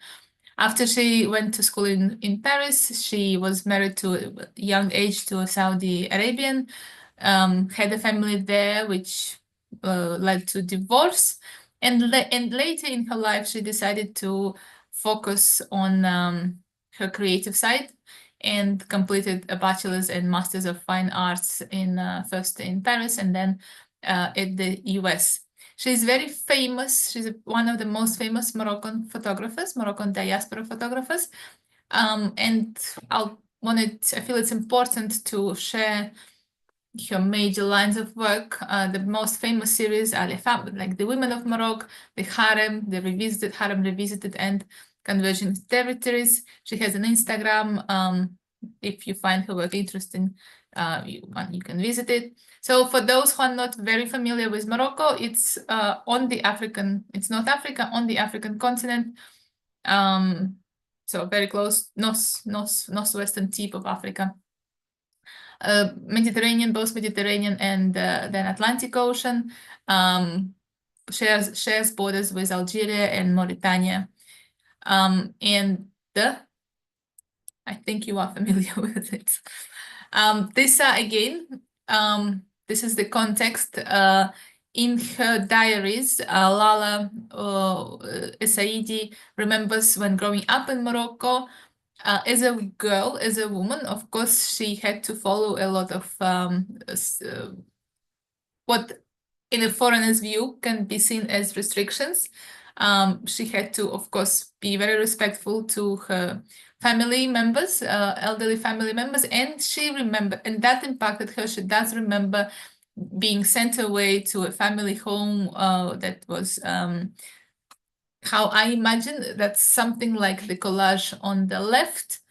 After she went to school in Paris, she was married to a young age to a Saudi Arabian, had a family there, which led to divorce. And later in her life, she decided to focus on her creative side and completed a bachelor's and master's of fine arts first in Paris and then at the US. She's very famous. She's one of the most famous Moroccan photographers, Moroccan diaspora photographers. And I feel it's important to share her major lines of work. The most famous series are like the Women of Morocco, the Harem, the Harem Revisited, and Converging Territories. She has an Instagram. If you find her work interesting, you can visit it. So for those who are not very familiar with Morocco, it's it's North Africa, on the African continent. So very close, northwestern tip of Africa. Mediterranean, both Mediterranean and then Atlantic Ocean. shares borders with Algeria and Mauritania. And I think you are familiar with it. This again, this is the context. In her diaries, Lala Essaidi remembers when growing up in Morocco, as a girl, as a woman, of course, she had to follow a lot of what in a foreigner's view can be seen as restrictions. She had to, of course, be very respectful to her family members, elderly family members, and and that impacted her. She does remember being sent away to a family home that was, how I imagine, that's something like the collage on the left,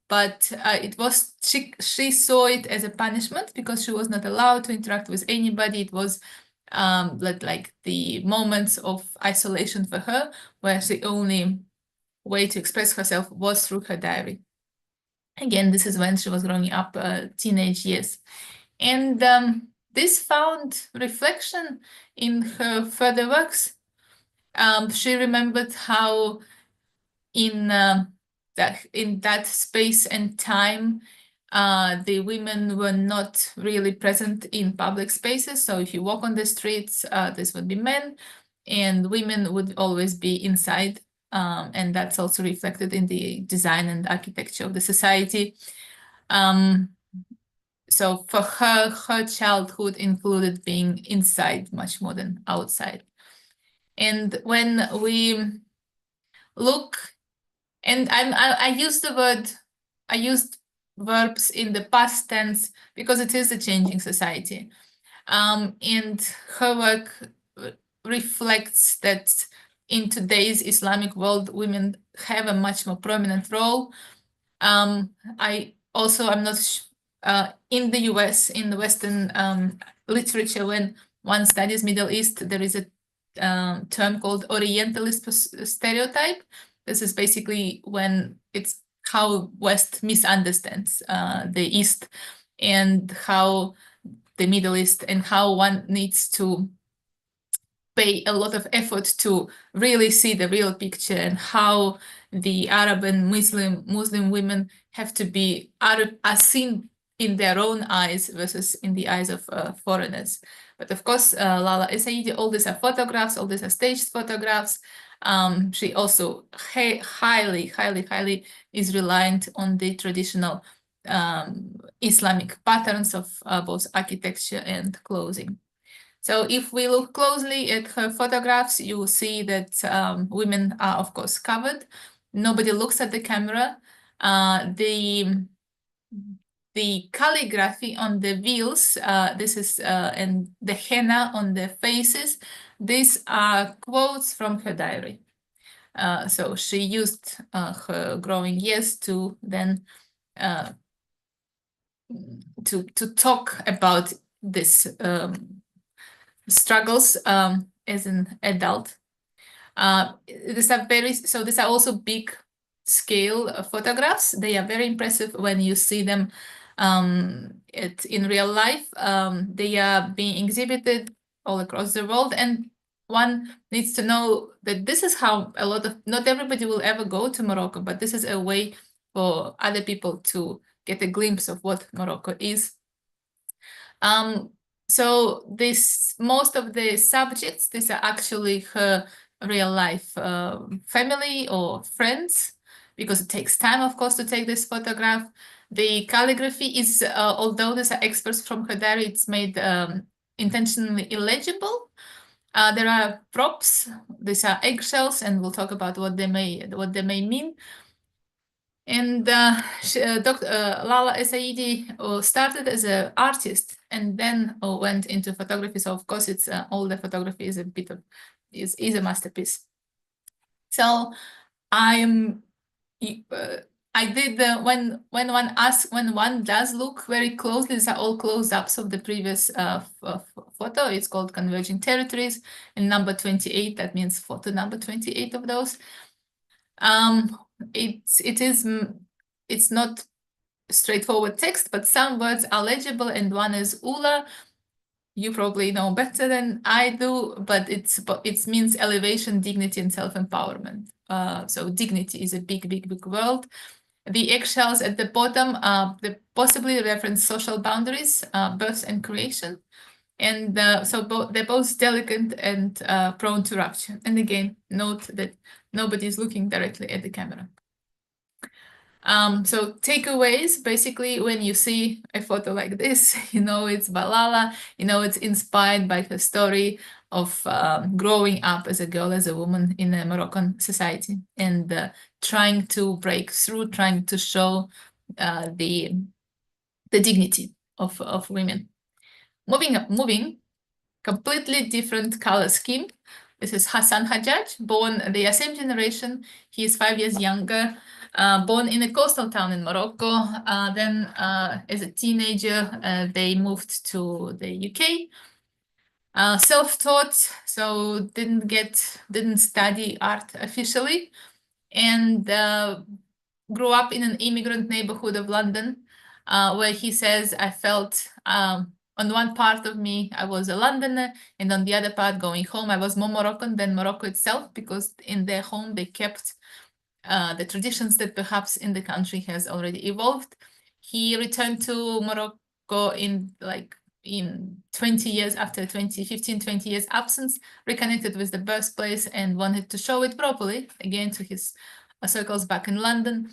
but it was, she saw it as a punishment because she was not allowed to interact with anybody. It was like the moments of isolation for her, where the only way to express herself was through her diary. Again, this is when she was growing up, teenage years. And this found reflection in her further works. She remembered how in that space and time, the women were not really present in public spaces. So if you walk on the streets, this would be men, and women would always be inside. And that's also reflected in the design and architecture of the society. So for her childhood included being inside much more than outside. And when we look, and I used verbs in the past tense because it is a changing society. And her work reflects that in today's Islamic world, women have a much more prominent role. I'm not in the US, in the Western literature, when one studies Middle East, there is a term called Orientalist stereotype. This is basically when it's how West misunderstands the East and how the Middle East, and how one needs to pay a lot of effort to really see the real picture, and how the Arab and Muslim women have to be are seen in their own eyes versus in the eyes of foreigners. But of course, Lala Essaidi, all these are photographs, all these are staged photographs. She also highly is reliant on the traditional Islamic patterns of both architecture and clothing. So if we look closely at her photographs, you will see that women are, of course, covered. Nobody looks at the camera. The calligraphy on the veils, and the henna on the faces, these are quotes from her diary. So she used her growing years to then to talk about this struggles as an adult. These are also big scale photographs. They are very impressive when you see them in real life. They are being exhibited all across the world, and one needs to know that this is how not everybody will ever go to Morocco, but this is a way for other people to get a glimpse of what Morocco is. So most of the subjects, these are actually her real life family or friends, because it takes time, of course, to take this photograph. The calligraphy is, although these are experts from her diary, it's made intentionally illegible. There are props, these are eggshells, and we'll talk about what they may mean. And Lala Essaidi started as an artist and then went into photography. So of course, it's all the photography is a masterpiece. So when one does look very closely, these are all close-ups of the previous photo. It's called Converging Territories, and number 28. That means photo number 28 of those. It's not straightforward text, but some words are legible, and one is Ula. you probably know better than I do, but it means elevation, dignity, and self-empowerment. So dignity is a big word. The eggshells at the bottom, they possibly reference social boundaries, birth and creation. And so they're both delicate and prone to rupture. And again, note that nobody is looking directly at the camera. So takeaways, basically, when you see a photo like this, you know it's Balala, you know it's inspired by her story of growing up as a girl, as a woman in a Moroccan society, and trying to break through, trying to show the dignity of women. Moving, completely different color scheme. This is Hassan Hajjaj, born the same generation. He is 5 years younger, born in a coastal town in Morocco. Then, as a teenager, they moved to the UK. Self-taught, so didn't study art officially, and grew up in an immigrant neighborhood of London, where he says, I felt on one part of me, I was a Londoner, and on the other part, going home, I was more Moroccan than Morocco itself, because in their home, they kept the traditions that perhaps in the country has already evolved. He returned to Morocco in 20 years after 20 years absence, reconnected with the birthplace and wanted to show it properly, again, to his circles back in London.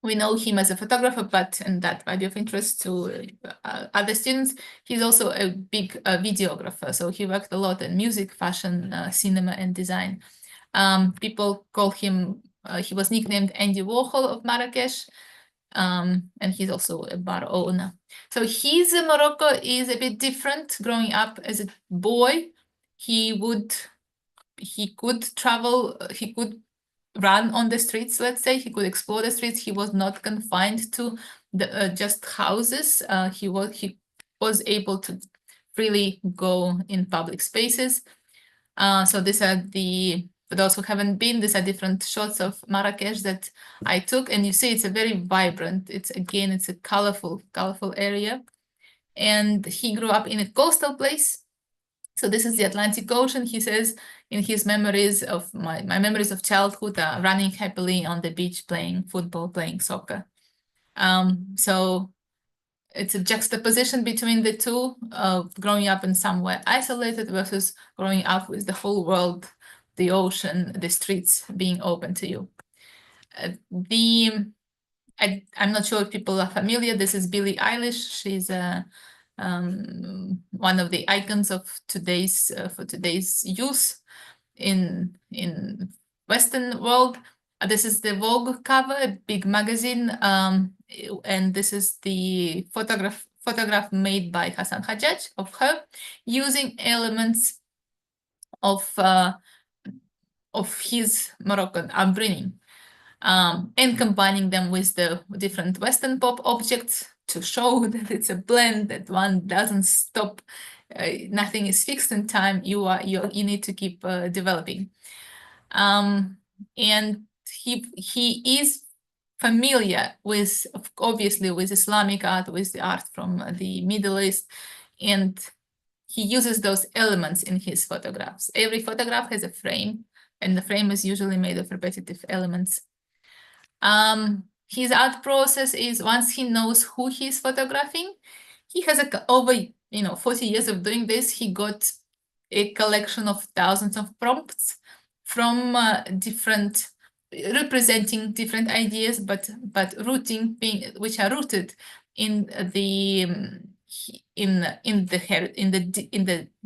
We know him as a photographer, but and that might be of interest to other students. He's also a big videographer, so he worked a lot in music, fashion, cinema, and design. People call him, he was nicknamed Andy Warhol of Marrakesh, and he's also a bar owner. So his Morocco is a bit different. Growing up as a boy, he could travel, he could run on the streets, let's say. He could explore the streets. He was not confined to the just houses. He was able to freely go in public spaces. So these are for those who haven't been, these are different shots of Marrakesh that I took, and you see it's a very vibrant, it's a colorful area. And he grew up in a coastal place. So this is the Atlantic Ocean. He says in his memories of my memories of childhood, running happily on the beach, playing football, playing soccer. So it's a juxtaposition between the two, growing up in somewhere isolated versus growing up with the whole world, the ocean, the streets being open to you. I'm not sure if people are familiar. This is Billie Eilish. She's one of the icons of today's youth in Western world. This is the Vogue cover, a big magazine, and this is the photograph made by Hassan Hajjaj of her, using elements of his Moroccan upbringing, and combining them with the different Western pop objects to show that it's a blend, that one doesn't stop, nothing is fixed in time. You need to keep developing. And he is familiar with, obviously, with Islamic art, with the art from the Middle East, and he uses those elements in his photographs. Every photograph has a frame, and the frame is usually made of repetitive elements. His art process is, once he knows who he's photographing, he has over 40 years of doing this. He got a collection of thousands of prompts from representing different ideas, but which are rooted in the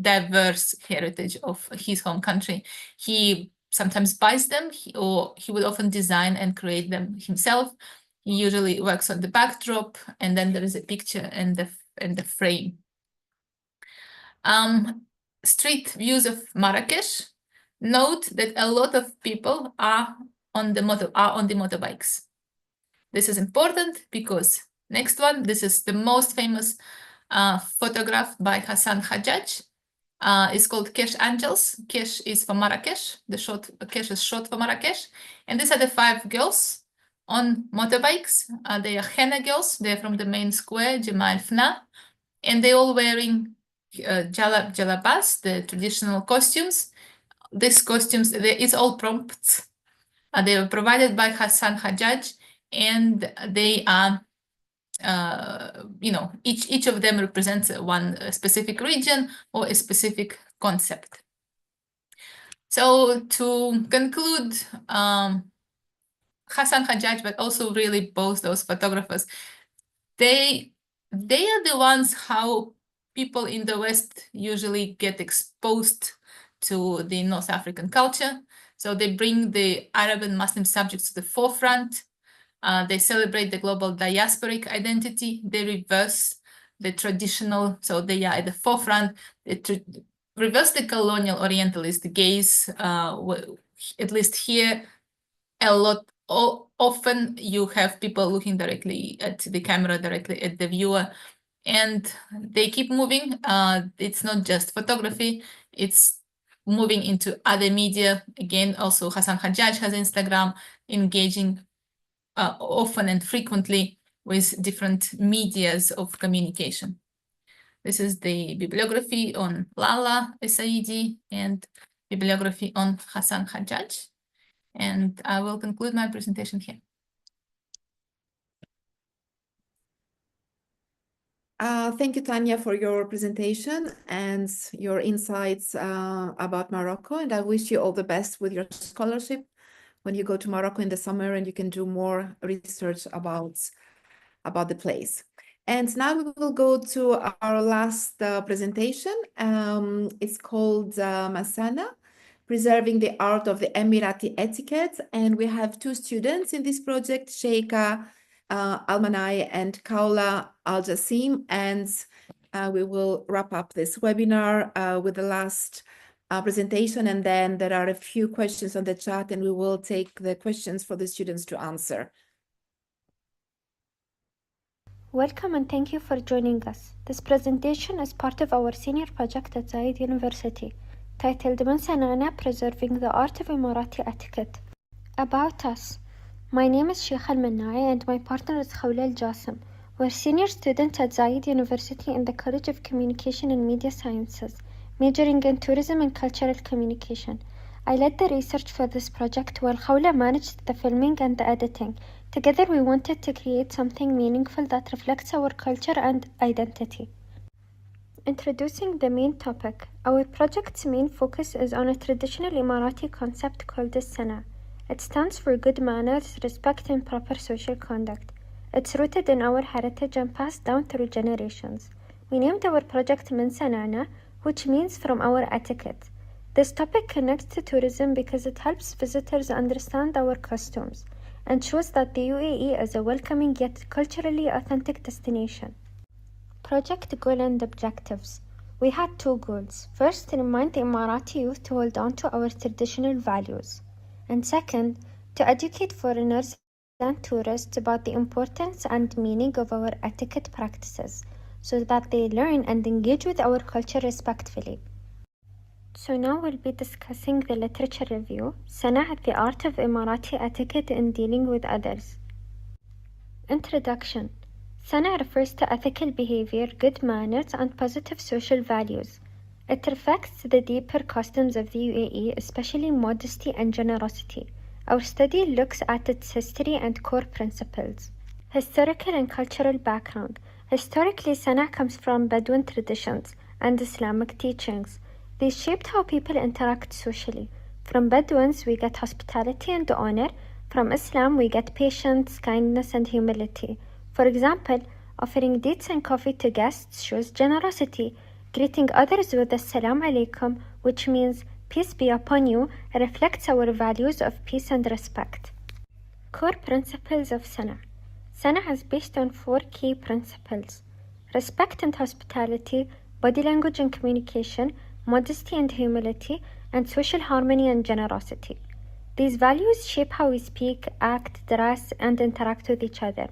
diverse heritage of his home country. He sometimes buys them, or he would often design and create them himself. He usually works on the backdrop, and then there is a picture and the frame. Street views of Marrakesh. Note that a lot of people are on the motorbikes. This is important because next one, this is the most famous photograph by Hassan Hajjaj. It's called Kesh Angels. Kesh is for Marrakesh. Kesh is short for Marrakesh. And these are the 5 girls on motorbikes. They are henna girls. They're from the main square, Jemaa el Fna. and they all wearing jalabas, the traditional costumes. These costumes, it's all prompts. They were provided by Hassan Hajjaj, and they are, each of them represents one specific region or a specific concept. So to conclude, Hassan Hajjaj, but also really both those photographers, they are the ones how people in the West usually get exposed to the North African culture. So they bring the Arab and Muslim subjects to the forefront. They celebrate the global diasporic identity. They reverse the traditional, so they are at the forefront. They reverse the colonial Orientalist gaze, at least here, a lot. Often you have people looking directly at the camera, directly at the viewer, and they keep moving. It's not just photography, it's moving into other media. Again, also Hassan Hajjaj has Instagram, engaging often and frequently with different medias of communication. This is the bibliography on Lala Saidi and bibliography on Hassan Hajjaj. And I will conclude my presentation here. Thank you, Tanya, for your presentation and your insights about Morocco. And I wish you all the best with your scholarship when you go to Morocco in the summer and you can do more research about the place. And now we will go to our last presentation. It's called Masana, Preserving the Art of the Emirati Etiquette. And we have two students in this project, Sheikha Almanai and Kaula Al-Jassim. And we will wrap up this webinar with the last presentation. And then there are a few questions on the chat, and we will take the questions for the students to answer. Welcome and thank you for joining us. This presentation is part of our senior project at Zayed University, titled من سنعنا Preserving the Art of Emirati Etiquette. About us. My name is Sheikha Al-Manai and my partner is Kaula Al-Jassim. We're senior students at Zayed University in the College of Communication and Media Sciences, majoring in tourism and cultural communication. I led the research for this project while Kaula managed the filming and the editing. Together we wanted to create something meaningful that reflects our culture and identity. Introducing the main topic. Our project's main focus is on a traditional Emirati concept called As-Sana. It stands for good manners, respect and proper social conduct. It's rooted in our heritage and passed down through generations. We named our project Min Sanana, which means from our etiquette. This topic connects to tourism because it helps visitors understand our customs and shows that the UAE is a welcoming yet culturally authentic destination. Project goal and objectives. We had two goals. First, to remind the Emirati youth to hold on to our traditional values. And second, to educate foreigners and tourists about the importance and meaning of our etiquette practices so that they learn and engage with our culture respectfully. So now we'll be discussing the literature review, Sana, the art of Emirati etiquette in dealing with others. Introduction. Sana refers to ethical behavior, good manners, and positive social values. It reflects the deeper customs of the UAE, especially modesty and generosity. Our study looks at its history and core principles. Historical and cultural background. Historically, Sana comes from Bedouin traditions and Islamic teachings. These shaped how people interact socially. From Bedouins, we get hospitality and honor. From Islam, we get patience, kindness, and humility. For example, offering dates and coffee to guests shows generosity. Greeting others with Assalamu alaikum, which means peace be upon you, reflects our values of peace and respect. Core principles of Sana. Sana is based on 4 key principles: respect and hospitality, body language and communication, modesty and humility, and social harmony and generosity. These values shape how we speak, act, dress, and interact with each other.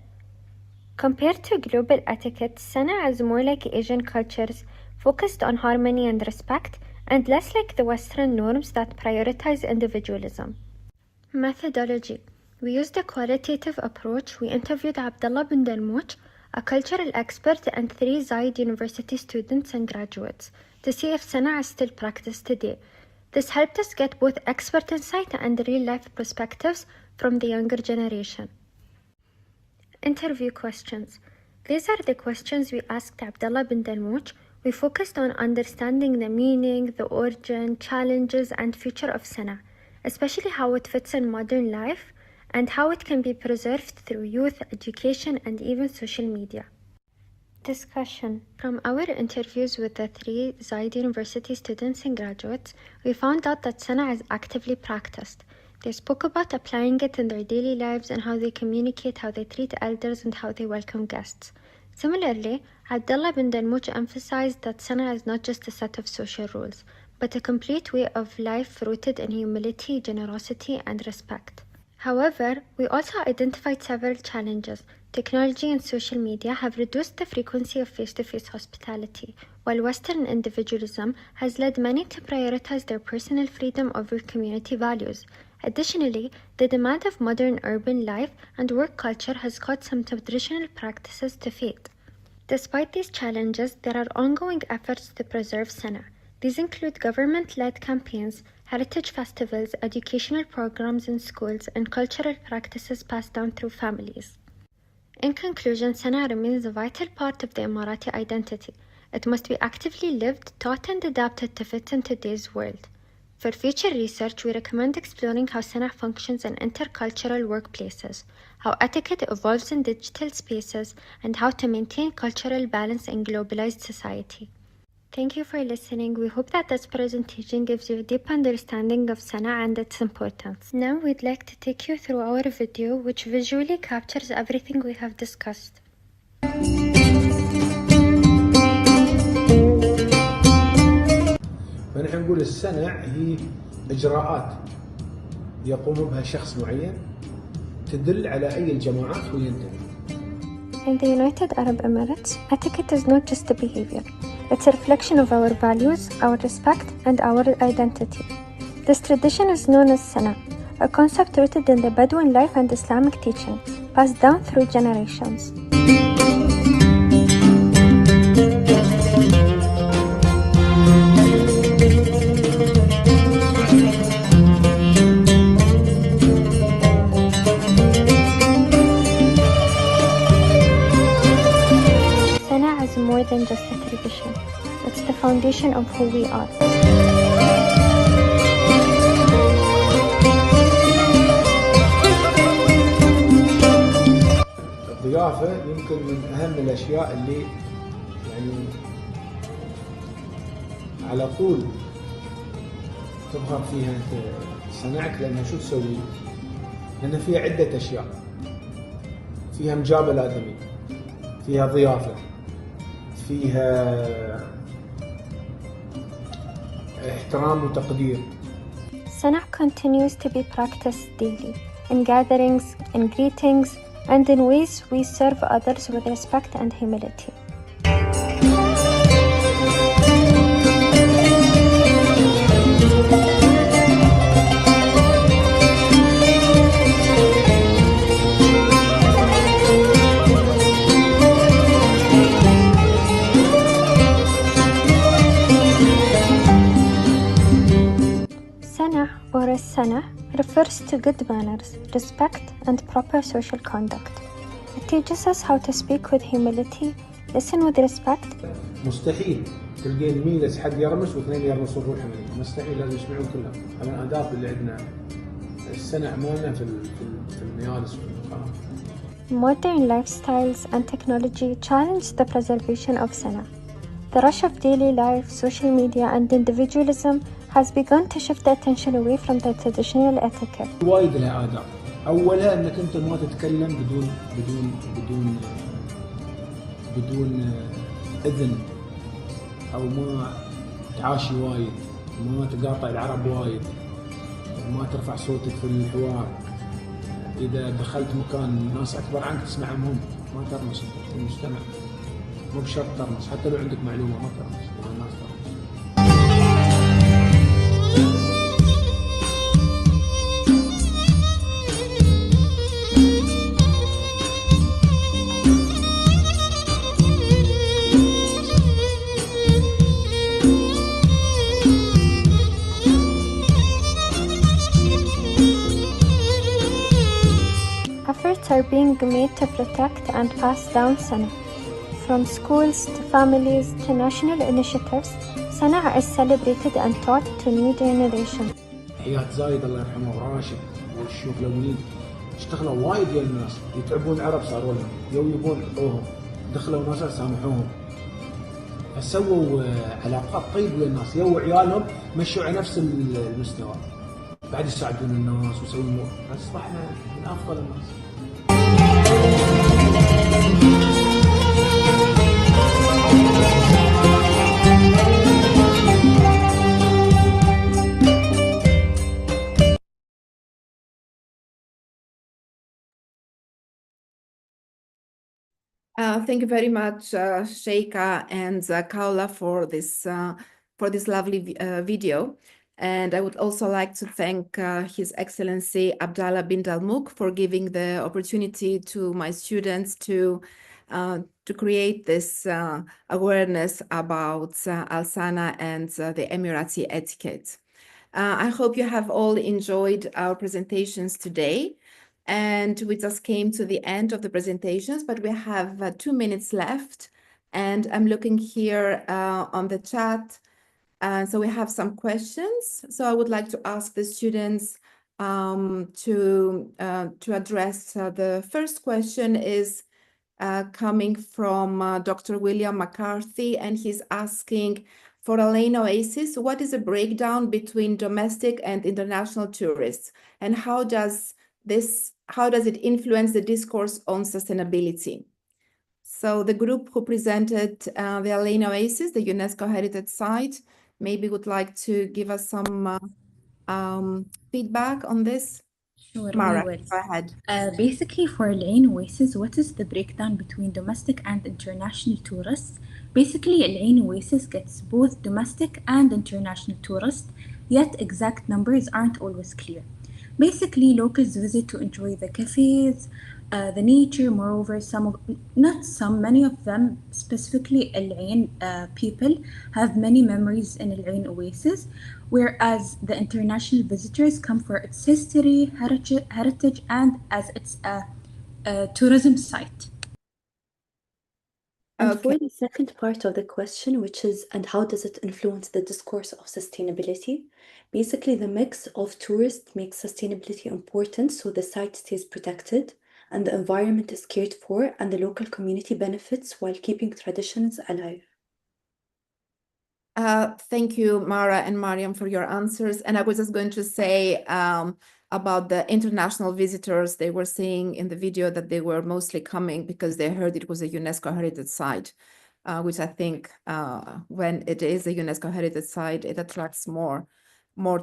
Compared to global etiquette, Sana is more like Asian cultures, focused on harmony and respect, and less like the Western norms that prioritize individualism. Methodology. We used a qualitative approach. We interviewed Abdullah bin Dalmouch, a cultural expert, and 3 Zayed University students and graduates to see if Sana is still practiced today. This helped us get both expert insight and real-life perspectives from the younger generation. Interview questions. These are the questions we asked Abdullah bin Dalmouch. We focused on understanding the meaning, the origin, challenges, and future of Sana, especially how it fits in modern life and how it can be preserved through youth, education, and even social media. Discussion. From our interviews with the 3 Zayed University students and graduates, we found out that Sana is actively practiced. They spoke about applying it in their daily lives and how they communicate, how they treat elders, and how they welcome guests. Similarly, Abdullah bin Dalmouch emphasized that Sana is not just a set of social rules, but a complete way of life rooted in humility, generosity, and respect. However, we also identified several challenges. Technology and social media have reduced the frequency of face-to-face hospitality, while Western individualism has led many to prioritize their personal freedom over community values. Additionally, the demand of modern urban life and work culture has caused some traditional practices to fade. Despite these challenges, there are ongoing efforts to preserve Sana. These include government-led campaigns, heritage festivals, educational programs in schools, and cultural practices passed down through families. In conclusion, Sana remains a vital part of the Emirati identity. It must be actively lived, taught, and adapted to fit in today's world. For future research, we recommend exploring how Sana functions in intercultural workplaces, how etiquette evolves in digital spaces, and how to maintain cultural balance in globalized society. Thank you for listening. We hope that this presentation gives you a deep understanding of Sana and its importance. Now we'd like to take you through our video, which visually captures everything we have discussed. فنحن نقول السنع هي إجراءات يقوم بها شخص معين تدل على أي الجماعات هو ينتمي. In the United Arab Emirates, etiquette is not just a behavior. It's a reflection of our values, our respect, and our identity. This tradition is known as Sana, a concept rooted in the Bedouin life and Islamic teaching, passed down through generations. Sana is more than just a tradition. It's the foundation of who we are. الضيافة يمكن من أهم الأشياء اللي يعني على طول تظهر فيها أنت صنعك، لأنها شو تسوي؟ لأن فيها عدة أشياء، فيها مجابلة آدمي، فيها ضيافة، فيها احترام وتقدير. Sana continues to be practiced daily, in gatherings, in greetings, and in ways we serve others with respect and humility. Sana or as-sana refers to good manners, respect, and proper social conduct. It teaches us how to speak with humility, listen with respect. مستحيل تلقين ميلس حد يرمس واثنين يرمسون روحهم، مستحيل، لازم يسمعون كلهم. هذا الآداب اللي عندنا السنع مالنا في المجالس والمقامات. Modern lifestyles and technology challenge the preservation of Sana. The rush of daily life, social media, and individualism has begun to shift the attention away from the traditional etiquette. وايد لها آداب. أولها إنك أنت ما تتكلم بدون إذن، أو ما تعاشي وايد، ما تقاطع العرب وايد، ما ترفع صوتك في الحوار. إذا دخلت مكان ناس أكبر عنك تسمعهم هم، ما ترمس في المجتمع. مو بشرط ترمس، حتى لو عندك معلومة ما ترمس مع الناس ترمس. efforts are being made to protect and pass down Sana. From schools to families to national initiatives, Sana is celebrated and taught to new generations. حياة زايد الله يرحمه وراشد والشيوخ الأولين اشتغلوا وايد يا الناس يتعبون العرب صاروا لهم يبون عطوهم دخلوا ناس سامحوهم فسووا علاقات طيبة ويا الناس يو عيالهم مشوا على نفس المستوى بعد يساعدون الناس ويسوون أصبحنا من أفضل الناس. Thank you very much, Sheikha and Kaula, for this lovely video. And I would also like to thank His Excellency Abdallah bin Dalmouk for giving the opportunity to my students to create this awareness about Al Sana and the Emirati etiquette. I hope you have all enjoyed our presentations today. And we just came to the end of the presentations, but we have 2 minutes left. And I'm looking here on the chat. So we have some questions. So I would like to ask the students to address. The first question is coming from Dr. William McCarthy, and he's asking, for Ain Oasis, what is the breakdown between domestic and international tourists? And how does it influence the discourse on sustainability? So the group who presented the Ain Oasis, the UNESCO heritage site, maybe would like to give us some feedback on this. Sure, Mara, we will. go ahead. Basically, for Ain Oasis, what is the breakdown between domestic and international tourists? Basically, Ain Oasis gets both domestic and international tourists, yet exact numbers aren't always clear. Basically, locals visit to enjoy the cafes, the nature. Moreover, many of them, specifically Al Ain people, have many memories in Al Ain Oasis, whereas the international visitors come for its history, heritage, and as it's a tourism site. And for the second part of the question, which is, and how does it influence the discourse of sustainability? Basically, the mix of tourists makes sustainability important, so the site stays protected and the environment is cared for and the local community benefits while keeping traditions alive. Thank you, Mara and Mariam, for your answers. And I was just going to say about the international visitors. They were saying in the video that they were mostly coming because they heard it was a UNESCO heritage site, which I think when it is a UNESCO heritage site, it attracts more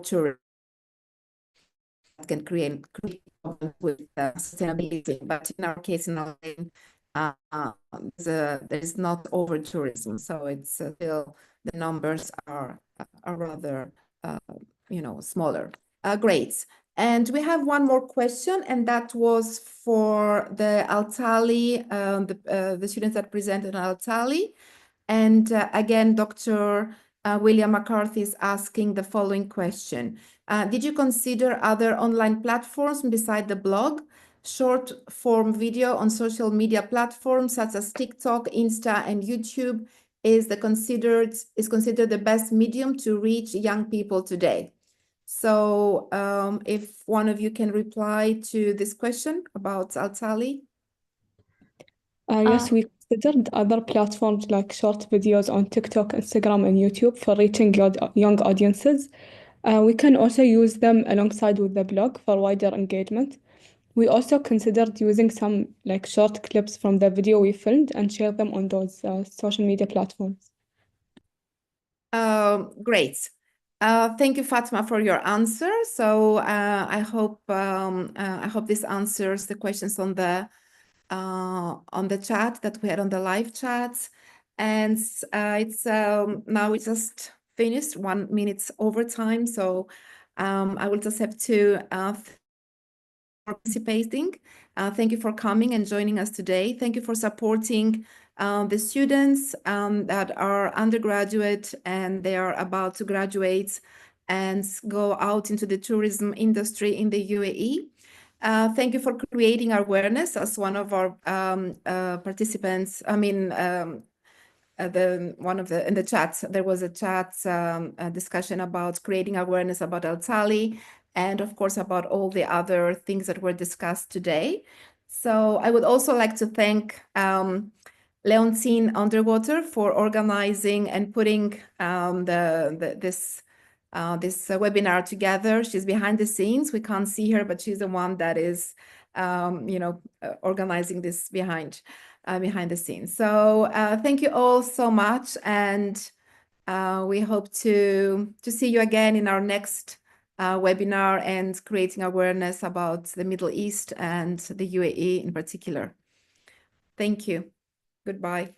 tourists. That can create problems with sustainability. But in our case, in Al Ain, there is not over tourism, so it's still the numbers are rather smaller. Great. And we have one more question, and that was for the Al Talli, the students that presented on Al Talli. And again, Dr. William McCarthy is asking the following question. Did you consider other online platforms beside the blog? Short form video on social media platforms such as TikTok, Insta, and YouTube is considered the best medium to reach young people today. So if one of you can reply to this question about Al Talli. Yes, we considered other platforms like short videos on TikTok, Instagram, and YouTube for reaching young audiences. We can also use them alongside with the blog for wider engagement. We also considered using some short clips from the video we filmed and share them on those social media platforms. Great. Thank you, Fatma, for your answer. So I hope this answers the questions on the chat that we had on the live chat. And it's now we just finished 1 minute overtime. So I will just have to participating. Thank you for coming and joining us today. Thank you for supporting the students that are undergraduate and they are about to graduate and go out into the tourism industry in the UAE. Thank you for creating awareness as one of our participants. I mean, in the chat, there was a chat discussion about creating awareness about Talli, and of course about all the other things that were discussed today. So I would also like to thank Leontine Underwater for organizing and putting this webinar together. She's behind the scenes. We can't see her, but she's the one that is, organizing this behind the scenes. So thank you all so much, and we hope to see you again in our next webinar and creating awareness about the Middle East and the UAE in particular. Thank you. Goodbye.